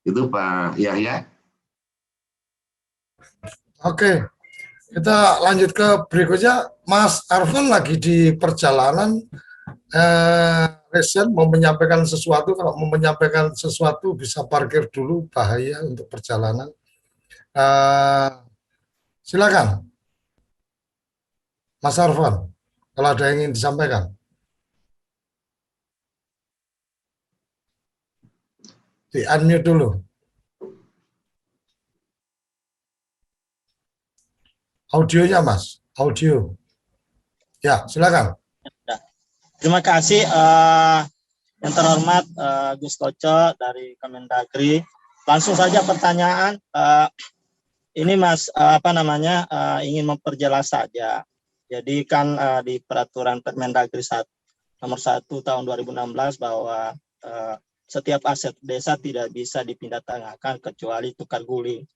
Itu Pak Yahya. Oke, kita lanjut ke berikutnya. Mas Arfan lagi di perjalanan, resen mau menyampaikan sesuatu. Kalau mau menyampaikan sesuatu bisa parkir dulu, bahaya untuk perjalanan. Silakan, Mas Arfan, kalau ada yang ingin disampaikan. Di unmute dulu. Audionya, Mas. Audio. Ya, silakan. Terima kasih yang terhormat Gus Koco dari Kemendagri. Langsung saja pertanyaan. Ini Mas ingin memperjelas saja. Jadi kan di peraturan Permendagri nomor 1 tahun 2016 bahwa setiap aset desa tidak bisa dipindah-tanyakan kecuali tukar guling.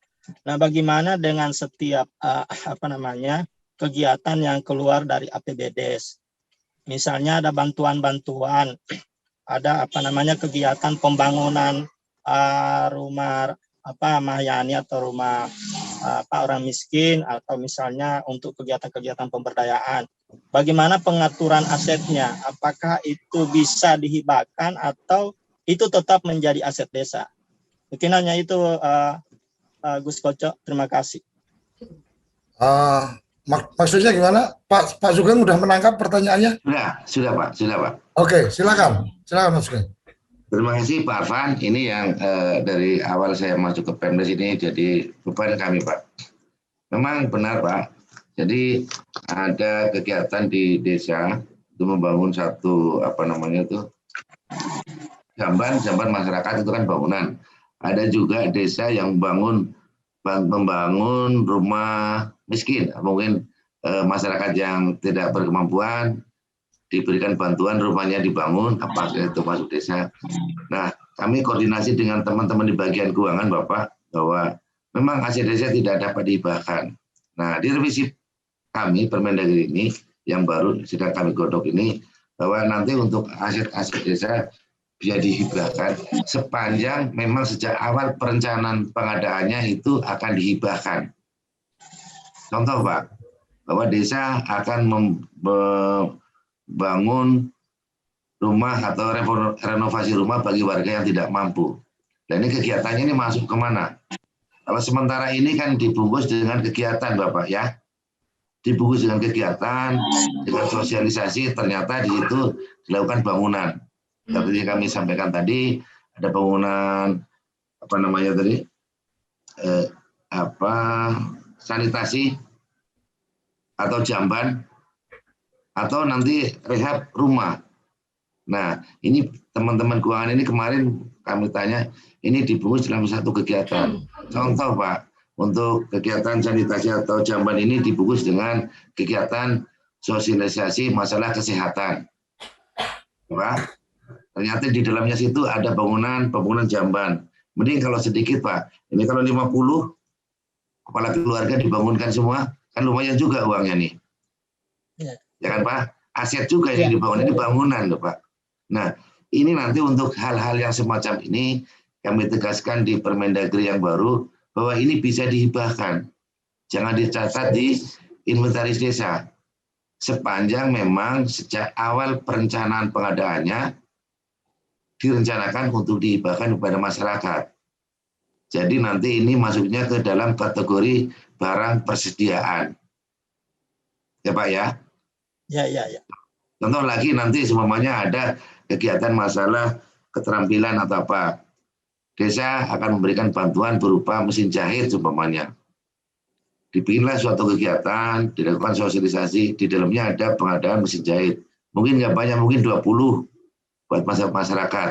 Nah, bagaimana dengan setiap kegiatan yang keluar dari APBDes? Misalnya ada bantuan-bantuan, ada kegiatan pembangunan rumah Mahyani atau rumah orang miskin, atau misalnya untuk kegiatan-kegiatan pemberdayaan. Bagaimana pengaturan asetnya? Apakah itu bisa dihibahkan atau itu tetap menjadi aset desa? Mungkin hanya itu, Gus Koco. Terima kasih. Maksudnya gimana? Pak Sugeng udah menangkap pertanyaannya? Sudah Pak. Oke, silakan Mas Sugeng. Terima kasih Pak Arfan. Ini yang dari awal saya masuk ke Pemdes ini jadi beban kami, Pak. Memang benar, Pak. Jadi ada kegiatan di desa itu membangun satu jamban masyarakat, itu kan bangunan. Ada juga desa yang membangun rumah miskin, mungkin masyarakat yang tidak berkemampuan diberikan bantuan, rumahnya dibangun, apakah itu masuk desa. Nah, kami koordinasi dengan teman-teman di bagian keuangan, Bapak, bahwa memang aset desa tidak dapat dihibahkan. Nah, di revisi kami Permendagri ini yang baru sedang kami godok ini, bahwa nanti untuk aset-aset desa bisa dihibahkan sepanjang memang sejak awal perencanaan pengadaannya itu akan dihibahkan. Contoh, Pak, bahwa desa akan membangun rumah atau renovasi rumah bagi warga yang tidak mampu. Dan ini kegiatannya ini masuk kemana? Kalau sementara ini kan dibungkus dengan kegiatan, Bapak, ya. Dibungkus dengan kegiatan, dengan sosialisasi, ternyata di situ dilakukan bangunan. Seperti yang kami sampaikan tadi, ada bangunan sanitasi atau jamban, atau nanti rehab rumah. Nah, ini teman-teman keuangan ini kemarin kami tanya, ini dibungkus dalam satu kegiatan. Contoh, Pak, untuk kegiatan sanitasi atau jamban ini dibungkus dengan kegiatan sosialisasi masalah kesehatan. Pak, ternyata di dalamnya situ ada bangunan jamban. Mending kalau sedikit, Pak. Ini kalau 50 kepala keluarga dibangunkan semua, kan lumayan juga uangnya nih. Ya kan, Pak? Aset juga yang dibangun, ini bangunan loh, Pak. Nah, ini nanti untuk hal-hal yang semacam ini kami tegaskan di Permendagri yang baru bahwa ini bisa dihibahkan. Jangan dicatat di inventaris desa. Sepanjang memang sejak awal perencanaan pengadaannya direncanakan untuk dihibahkan kepada masyarakat. Jadi nanti ini masuknya ke dalam kategori barang persediaan. Ya, Pak, ya? Ya. Contoh lagi nanti semuanya ada kegiatan masalah keterampilan atau apa. Desa akan memberikan bantuan berupa mesin jahit umpamanya. Dibikinlah suatu kegiatan, dilakukan sosialisasi, di dalamnya ada pengadaan mesin jahit. Mungkin nggak banyak, mungkin 20 buat masyarakat.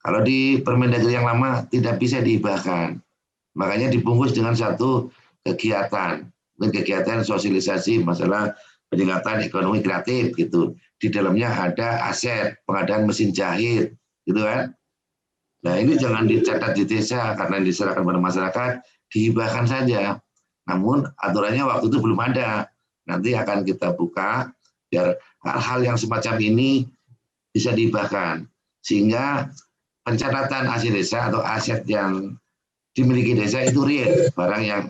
Kalau di Permendagri yang lama tidak bisa dihibahkan. Makanya dibungkus dengan satu kegiatan. Kegiatan sosialisasi masalah peningkatan ekonomi kreatif gitu. Di dalamnya ada aset pengadaan mesin jahit, gitu kan? Nah ini jangan dicatat di desa karena diserahkan pada masyarakat, dihibahkan saja. Namun aturannya waktu itu belum ada. Nanti akan kita buka biar hal-hal yang semacam ini bisa dihibahkan. Sehingga pencatatan aset desa atau aset yang dimiliki desa itu real, barang yang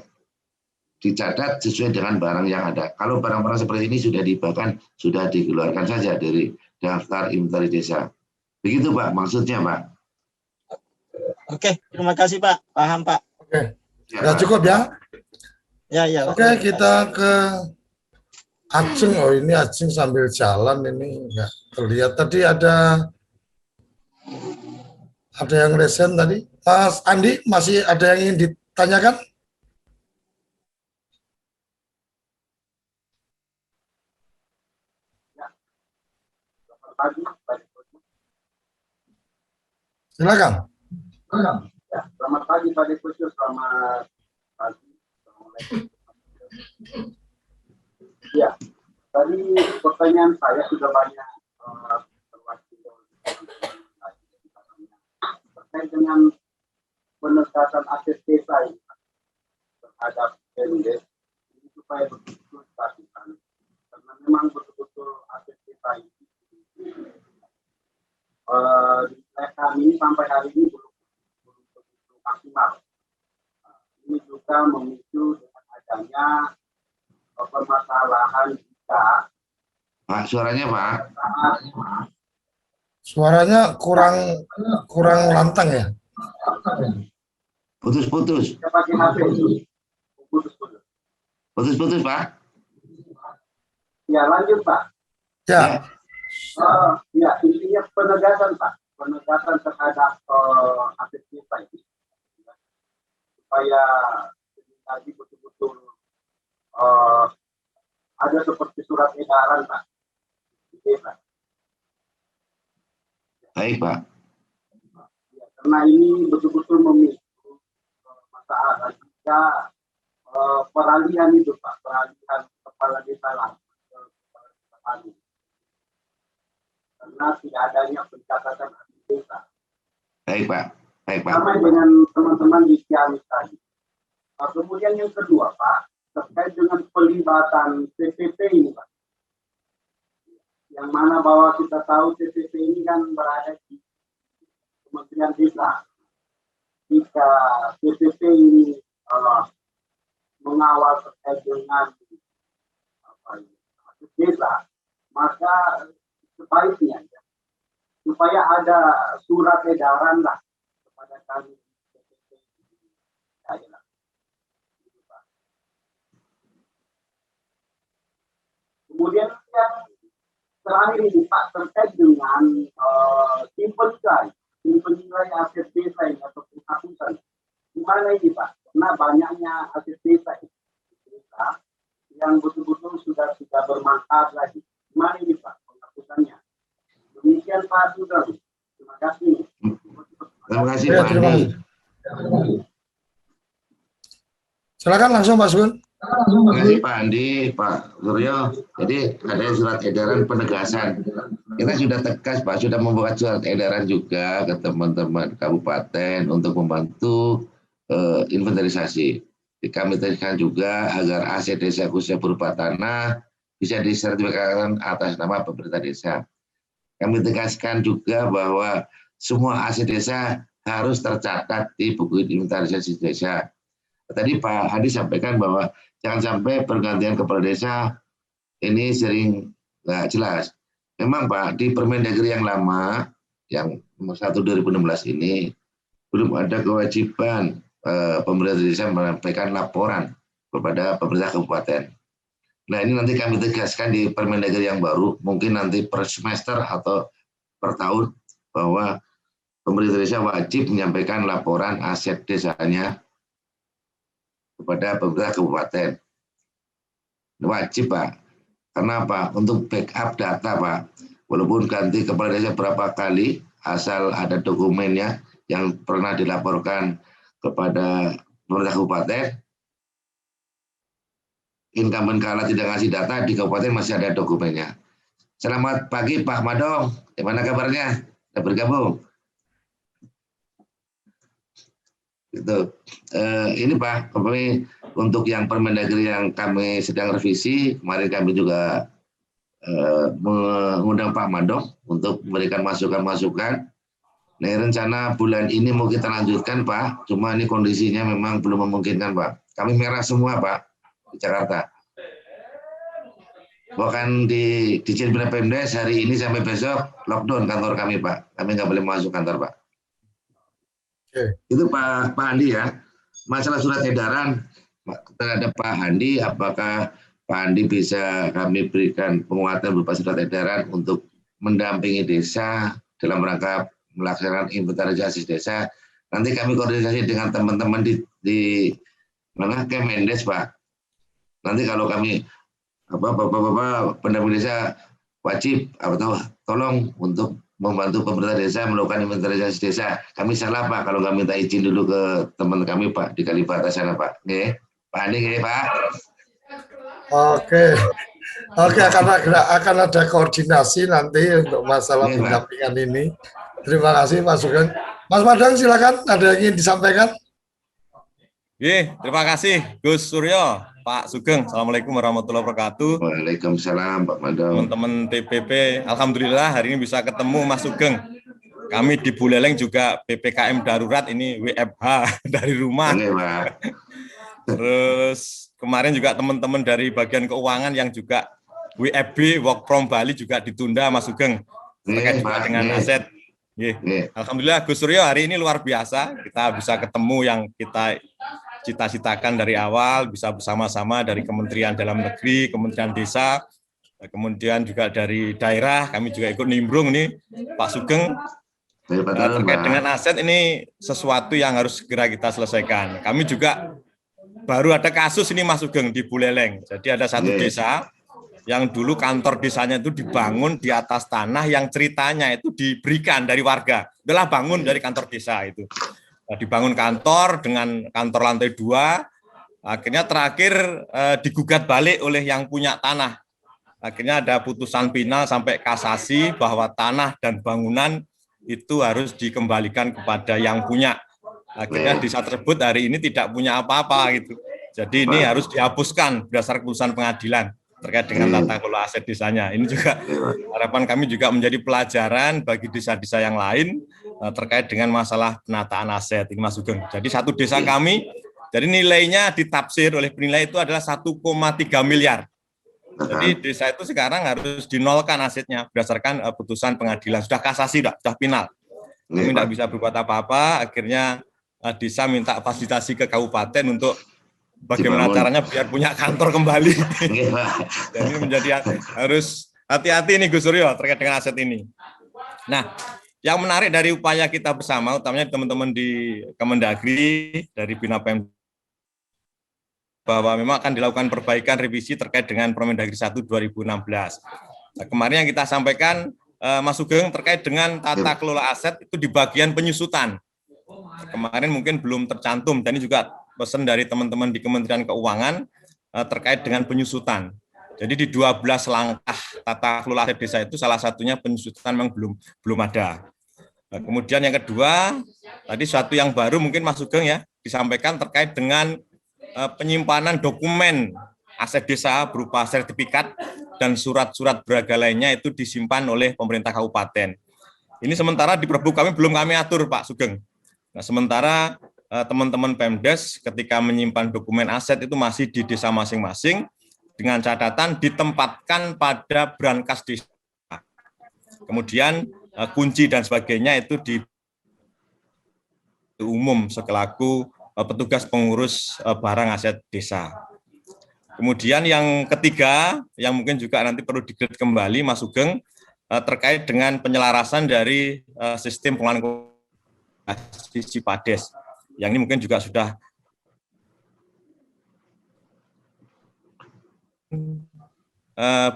dicatat sesuai dengan barang yang ada. Kalau barang-barang seperti ini sudah dihibahkan, sudah dikeluarkan saja dari daftar inventaris desa. Begitu Pak, maksudnya Pak. Oke, terima kasih Pak. Paham Pak. Oke, ya cukup ya. Ya. Oke, kita ke Aceng. Oh ini Aceng sambil jalan ini nggak terlihat. Tadi ada yang resen tadi. Mas Andi, masih ada yang ingin ditanyakan? Silakan. Ya, selamat pagi Pak Deputi, selamat pagi. Ya, tadi pertanyaan saya sudah banyak terkait dengan peningkatan aset desa terhadap PMD ini supaya betul-betul dipastikan karena memang betul-betul aset desa ini di kami sampai hari ini belum maksimal. Ini juga memicu dengan adanya permasalahan kita. Pak, suaranya Pak. Suaranya kurang lantang ya. Putus-putus. Putus-putus Pak. Ya lanjut Pak. Ya. Ya intinya penegasan Pak, penegasan terhadap aset kita ini supaya tadi betul-betul ada seperti surat edaran Pak. Baik Pak. Ya, karena ini betul-betul memicu masalah jika peralihan itu Pak, peralihan kepala desa langsung ke kepala desa baru. Karena tidak adanya pencatatan aset desa. Baik Pak. Baik Pak. Sama dengan teman-teman di Ciamis tadi. Kemudian yang kedua Pak, terkait dengan pelibatan TPP ini Pak. Yang mana bahwa kita tahu TPP ini kan berada di Kementerian Desa. Jika TPP ini mengawal terkait dengan aset desa, maka sebaiknya ya, supaya ada surat edaran lah kepada kami. Kemudian yang terakhir ini Pak terkait dengan simpen nilai aset desa ini atau penghapusan. Gimana ini Pak? Karena banyaknya aset desa yang betul-betul sudah tidak bermanfaat lagi. Gimana ini Pak penghapusannya? Demikian Pak Sugeng. Terima kasih. Terima kasih Pak Andi. Silakan langsung Pak Sugeng. Terima kasih Pak Andi, Pak Suryo. Jadi ada surat edaran penegasan. Kita sudah tegas Pak, sudah membuat surat edaran juga ke teman-teman kabupaten untuk membantu inventarisasi. Kami tegaskan juga agar aset desa khususnya berupa tanah bisa disertifikatkan atas nama pemerintah desa. Kami tegaskan juga bahwa semua aset desa harus tercatat di buku inventarisasi desa. Tadi Pak Hadi sampaikan bahwa jangan sampai pergantian kepala desa ini sering nggak jelas. Memang Pak, di Permendagri yang lama, yang nomor 1 2016 ini, belum ada kewajiban pemerintah desa menyampaikan laporan kepada pemerintah kabupaten. Nah ini nanti kami tegaskan di Permendagri yang baru, mungkin nanti per semester atau per tahun, bahwa pemerintah desa wajib menyampaikan laporan aset desanya kepada pemerintah kabupaten. Wajib Pak. Karena apa? Untuk backup data Pak. Walaupun ganti kepala desa berapa kali, asal ada dokumennya yang pernah dilaporkan kepada pemerintah kabupaten, incumbent kalah tidak ngasih data, di kabupaten masih ada dokumennya. Selamat pagi Pak Madong, gimana kabarnya? Sudah bergabung? Gitu. Ini Pak, kami untuk yang Permendagri yang kami sedang revisi, kemarin kami juga mengundang Pak Madong untuk memberikan masukan-masukan. Nah, rencana bulan ini mau kita lanjutkan Pak, cuma ini kondisinya memang belum memungkinkan Pak. Kami merah semua Pak di Jakarta. Bahkan di Dirjen Pemdes hari ini sampai besok lockdown kantor kami Pak. Kami nggak boleh masuk kantor Pak. Itu Pak Andi ya. Masalah surat edaran terhadap Pak Andi, apakah Pak Andi bisa kami berikan penguatan berupa surat edaran untuk mendampingi desa dalam rangka melaksanakan inventarisasi desa. Nanti kami koordinasi dengan teman-teman di mana Kemendes Pak. Nanti kalau kami bapak-bapak pendamping desa wajib tolong untuk membantu pemerintah desa melakukan inventarisasi desa. Kami salah Pak kalau nggak minta izin dulu ke teman kami Pak di Kalibata sana Pak. Oke, Pak Andi Pak. Oke, akan ada koordinasi nanti untuk masalah pendampingan ini. Terima kasih Pak Sugeng. Mas Madang silakan, ada yang ingin disampaikan? Terima kasih Gus Suryo, Pak Sugeng. Assalamualaikum warahmatullahi wabarakatuh. Waalaikumsalam Pak Madang. Teman-teman TPP, alhamdulillah hari ini bisa ketemu Mas Sugeng. Kami di Buleleng juga PPKM darurat ini WFH dari rumah. Terus kemarin juga teman-teman dari bagian keuangan yang juga WFB Work from Bali juga ditunda Mas Sugeng terkait juga dengan aset. Alhamdulillah Gus Suryo hari ini luar biasa, kita bisa ketemu yang kita cita-citakan dari awal, bisa bersama-sama dari Kementerian Dalam Negeri, Kementerian Desa, kemudian juga dari daerah, kami juga ikut nimbrung nih Pak Sugeng. Terkait dengan aset ini sesuatu yang harus segera kita selesaikan. Kami juga baru ada kasus ini Mas Sugeng di Buleleng. Jadi ada satu desa yang dulu kantor desanya itu dibangun di atas tanah yang ceritanya itu diberikan dari warga. Udahlah bangun dari kantor desa itu. Nah, dibangun kantor dengan kantor lantai 2. Akhirnya terakhir digugat balik oleh yang punya tanah. Akhirnya ada putusan final sampai kasasi bahwa tanah dan bangunan itu harus dikembalikan kepada yang punya. Akhirnya desa tersebut hari ini tidak punya apa-apa gitu. Jadi ini harus dihapuskan berdasarkan keputusan pengadilan terkait dengan tata kelola aset desanya. Ini juga harapan kami juga menjadi pelajaran bagi desa-desa yang lain terkait dengan masalah penataan aset ini Mas Sugeng. Jadi satu desa kami, jadi nilainya ditafsir oleh penilai itu adalah 1,3 miliar. Jadi desa itu sekarang harus dinolkan asetnya berdasarkan putusan pengadilan. Sudah kasasi, sudah final. Kami tidak bisa berbuat apa-apa, akhirnya desa minta fasilitasi ke kabupaten untuk bagaimana caranya biar punya kantor kembali. Jadi menjadi harus hati-hati nih Gus Suryo terkait dengan aset ini. Nah, yang menarik dari upaya kita bersama, utamanya teman-teman di Kemendagri, dari Bina Pemda, bahwa memang akan dilakukan perbaikan revisi terkait dengan Permendagri 1 2016. Nah, kemarin yang kita sampaikan, Mas Sugeng, terkait dengan tata kelola aset itu di bagian penyusutan. Kemarin mungkin belum tercantum, dan ini juga pesan dari teman-teman di Kementerian Keuangan terkait dengan penyusutan. Jadi di 12 langkah tata kelola aset desa itu salah satunya penyusutan memang belum ada. Nah, kemudian yang kedua, tadi suatu yang baru mungkin Mas Sugeng ya, disampaikan terkait dengan penyimpanan dokumen aset desa berupa sertifikat dan surat-surat berharga lainnya itu disimpan oleh pemerintah kabupaten. Ini sementara di Perbuk kami belum kami atur Pak Sugeng. Nah, sementara teman-teman Pemdes ketika menyimpan dokumen aset itu masih di desa masing-masing dengan catatan ditempatkan pada brankas desa. Kemudian kunci dan sebagainya itu di umum selaku petugas pengurus barang aset desa. Kemudian yang ketiga, yang mungkin juga nanti perlu dikredit kembali Mas Sugeng, terkait dengan penyelarasan dari sistem pengelolaan Cipades. Yang ini mungkin juga sudah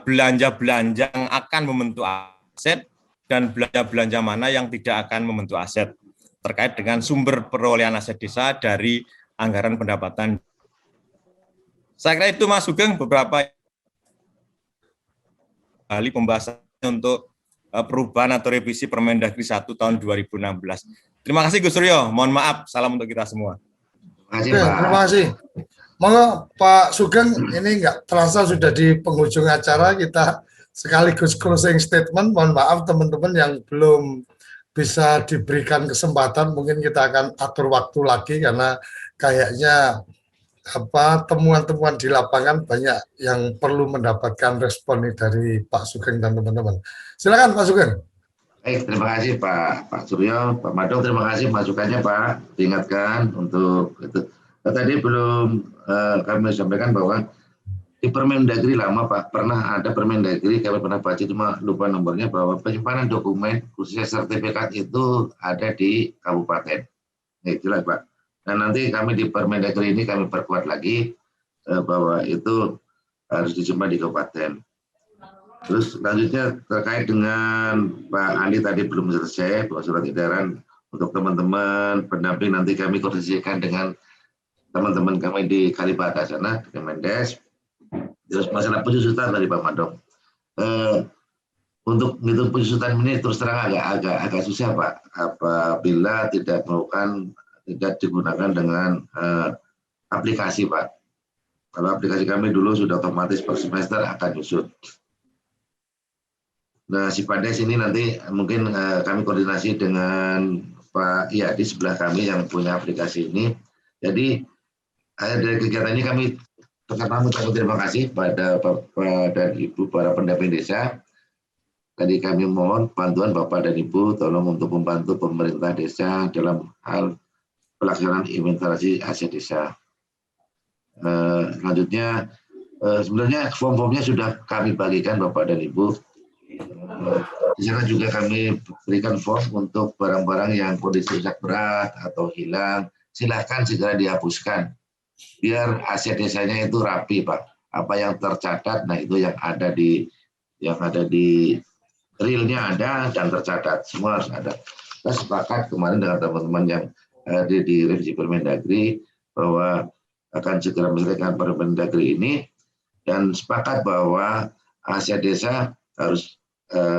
belanja-belanja yang akan membentuk aset dan belanja-belanja mana yang tidak akan membentuk aset terkait dengan sumber perolehan aset desa dari anggaran pendapatan. Saya kira itu Mas Sugeng beberapa kali pembahasan untuk perubahan atau revisi Permendagri 1 tahun 2016. Terima kasih Gus Suryo. Mohon maaf. Salam untuk kita semua. Oke, terima kasih. Monggo Pak Sugeng, ini nggak terasa sudah di penghujung acara, kita sekaligus closing statement. Mohon maaf teman-teman yang belum bisa diberikan kesempatan, mungkin kita akan atur waktu lagi karena kayaknya temuan-temuan di lapangan banyak yang perlu mendapatkan respon dari Pak Sugeng dan teman-teman. Silakan Pak Sugeng. Baik, terima kasih Pak Suryo, Pak Madong, terima kasih masukannya Pak, diingatkan untuk itu. Tadi belum kami sampaikan bahwa di Permendagri lama Pak, pernah ada Permendagri, kami pernah baca cuma lupa nomornya, bahwa penyimpanan dokumen khususnya sertifikat itu ada di kabupaten. Itulah Pak. Dan nanti kami di Permendagri ini kami perkuat lagi bahwa itu harus disimpan di kabupaten. Terus selanjutnya terkait dengan Pak Andi tadi belum selesai, bahwa surat edaran untuk teman-teman pendamping nanti kami koordinasikan dengan teman-teman kami di Kalibata sana, di Kemendes. Terus masalah penjusutan dari Pak Madong. Untuk menghitung penjusutan ini terus terang agak susah Pak, apabila tidak digunakan dengan aplikasi Pak. Kalau aplikasi kami dulu sudah otomatis per semester akan nyusut. Nah, si Pades ini nanti mungkin kami koordinasi dengan Pak di sebelah kami yang punya aplikasi ini. Jadi dari kegiatan ini kami pertama mengucapkan terima kasih pada Bapak dan Ibu para pendamping desa. Tadi kami mohon bantuan Bapak dan Ibu tolong untuk membantu pemerintah desa dalam hal pelaksanaan inventarisasi aset desa. Selanjutnya sebenarnya form-formnya sudah kami bagikan Bapak dan Ibu. Di sana juga kami berikan form untuk barang-barang yang kondisi rusak berat atau hilang, silahkan segera dihapuskan biar aset desanya itu rapi Pak. Apa yang tercatat, nah itu yang ada di realnya ada dan tercatat, semua harus ada. Kita sepakat kemarin dengan teman-teman yang ada di revisi Permendagri bahwa akan segera menyelesaikan Permendagri ini dan sepakat bahwa aset desa harus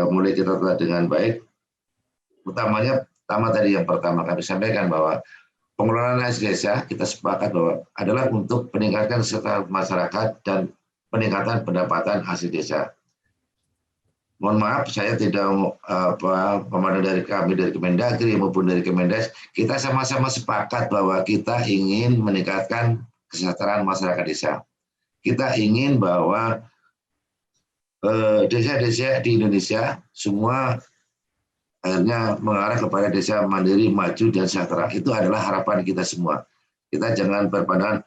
mulai kita tata dengan baik. Pertama tadi yang pertama kami sampaikan bahwa pengelolaan aset desa kita sepakat bahwa adalah untuk peningkatan kesejahteraan masyarakat dan peningkatan pendapatan aset desa. Mohon maaf saya tidak pemandang dari kami dari Kemendagri maupun dari Kemendes, kita sama-sama sepakat bahwa kita ingin meningkatkan kesejahteraan masyarakat desa. Kita ingin bahwa desa-desa di Indonesia semua akhirnya mengarah kepada desa mandiri, maju dan sejahtera. Itu adalah harapan kita semua. Kita jangan berpandangan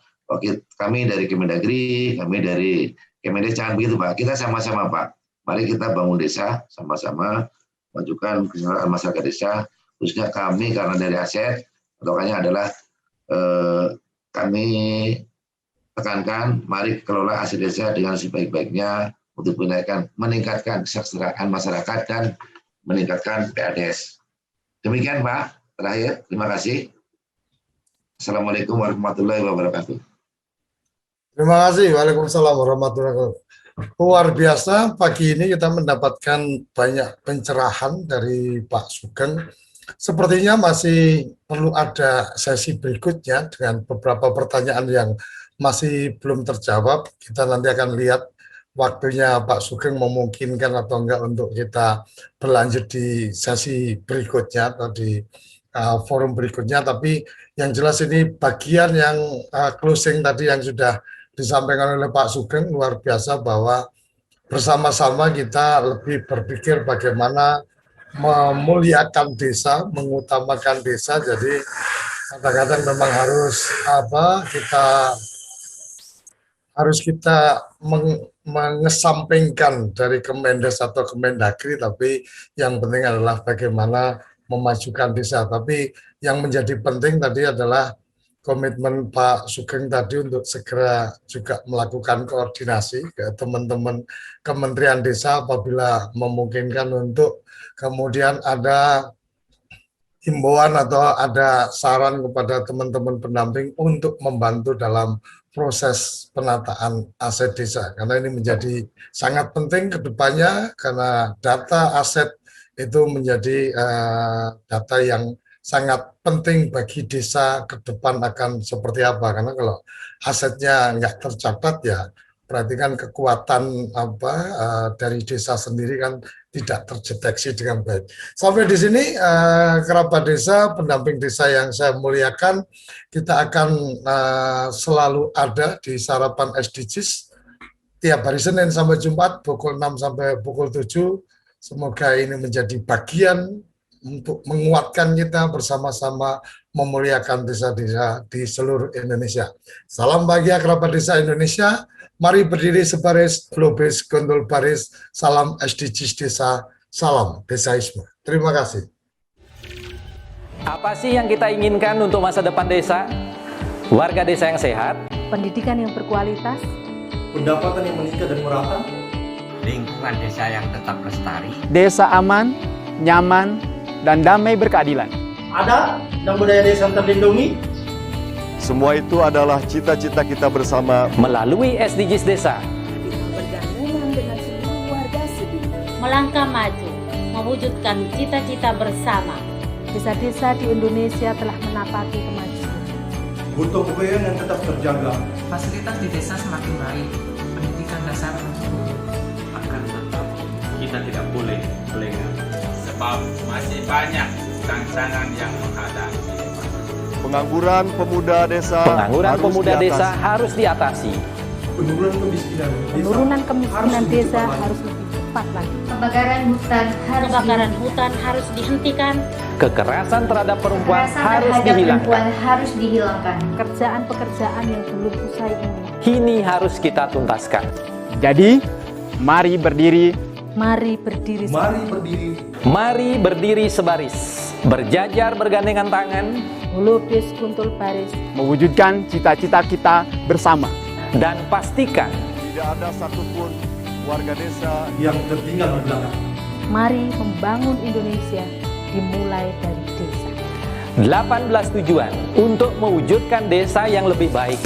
kami dari Kemendagri, kami dari Kemendes, jangan begitu Pak. Kita sama-sama Pak. Mari kita bangun desa sama-sama, majukan kesejahteraan masyarakat desa. Khususnya kami karena dari aset, patokannya adalah kami tekankan, mari kelola aset desa dengan sebaik-baiknya untuk meningkatkan kesejahteraan masyarakat dan meningkatkan PADS. Demikian Pak, terakhir, terima kasih. Assalamualaikum warahmatullahi wabarakatuh. Terima kasih, waalaikumsalam warahmatullahi wabarakatuh. Luar biasa, pagi ini kita mendapatkan banyak pencerahan dari Pak Sugeng. Sepertinya masih perlu ada sesi berikutnya dengan beberapa pertanyaan yang masih belum terjawab. Kita nanti akan lihat waktunya Pak Sugeng memungkinkan atau enggak untuk kita berlanjut di sesi berikutnya atau di forum berikutnya. Tapi yang jelas ini bagian yang closing tadi yang sudah disampaikan oleh Pak Sugeng luar biasa, bahwa bersama-sama kita lebih berpikir bagaimana memuliakan desa, mengutamakan desa. Jadi kadang-kadang memang harus kita mengesampingkan dari Kemendes atau Kemendagri, tapi yang penting adalah bagaimana memajukan desa. Tapi yang menjadi penting tadi adalah komitmen Pak Sugeng tadi untuk segera juga melakukan koordinasi ke teman-teman Kementerian Desa apabila memungkinkan, untuk kemudian ada himbauan atau ada saran kepada teman-teman pendamping untuk membantu dalam proses penataan aset desa, karena ini menjadi sangat penting ke depannya, karena data aset itu menjadi data yang sangat penting bagi desa ke depan akan seperti apa. Karena kalau asetnya nggak tercatat ya berarti kan kekuatan dari desa sendiri kan tidak terdeteksi dengan baik. Sampai di sini kerabat desa, pendamping desa yang saya muliakan, kita akan selalu ada di sarapan SDGs tiap hari Senin sampai Jumat pukul 6 sampai pukul 7. Semoga ini menjadi bagian untuk menguatkan kita bersama-sama memuliakan desa-desa di seluruh Indonesia. Salam bahagia kerabat desa Indonesia. Mari berdiri sebaris, lobis, gondol baris, salam SDGs desa, salam desaisme. Terima kasih. Apa sih yang kita inginkan untuk masa depan desa? Warga desa yang sehat, pendidikan yang berkualitas, pendapatan yang meningkat dan merata, lingkungan desa yang tetap lestari, desa aman, nyaman, dan damai berkeadilan. adat dan budaya desa terlindungi. Semua itu adalah cita-cita kita bersama melalui SDGs desa. Melangkah maju, mewujudkan cita-cita bersama. Desa-desa di Indonesia telah menapaki kemajuan. Gotong royong yang tetap terjaga. Fasilitas di desa semakin baik, pendidikan dasar mencukupi. akan tetap kita tidak boleh lengah. Sebab masih banyak tantangan yang menghadapi. pengangguran pemuda desa. Pengangguran pemuda desa harus diatasi. Penurunan kemiskinan desa harus lebih cepat lagi. Kebakaran hutan harus dihentikan. Kekerasan terhadap perempuan harus dihilangkan. Pekerjaan-pekerjaan yang belum usai ini Kini harus kita tuntaskan. Jadi, mari berdiri. Mari berdiri. Mari berdiri. Mari berdiri sebaris, berjajar bergandengan tangan, melukis kuntul baris, mewujudkan cita-cita kita bersama. Dan pastikan tidak ada satupun warga desa yang tertinggal di belakang. Mari membangun Indonesia dimulai dari desa. 18 tujuan untuk mewujudkan desa yang lebih baik.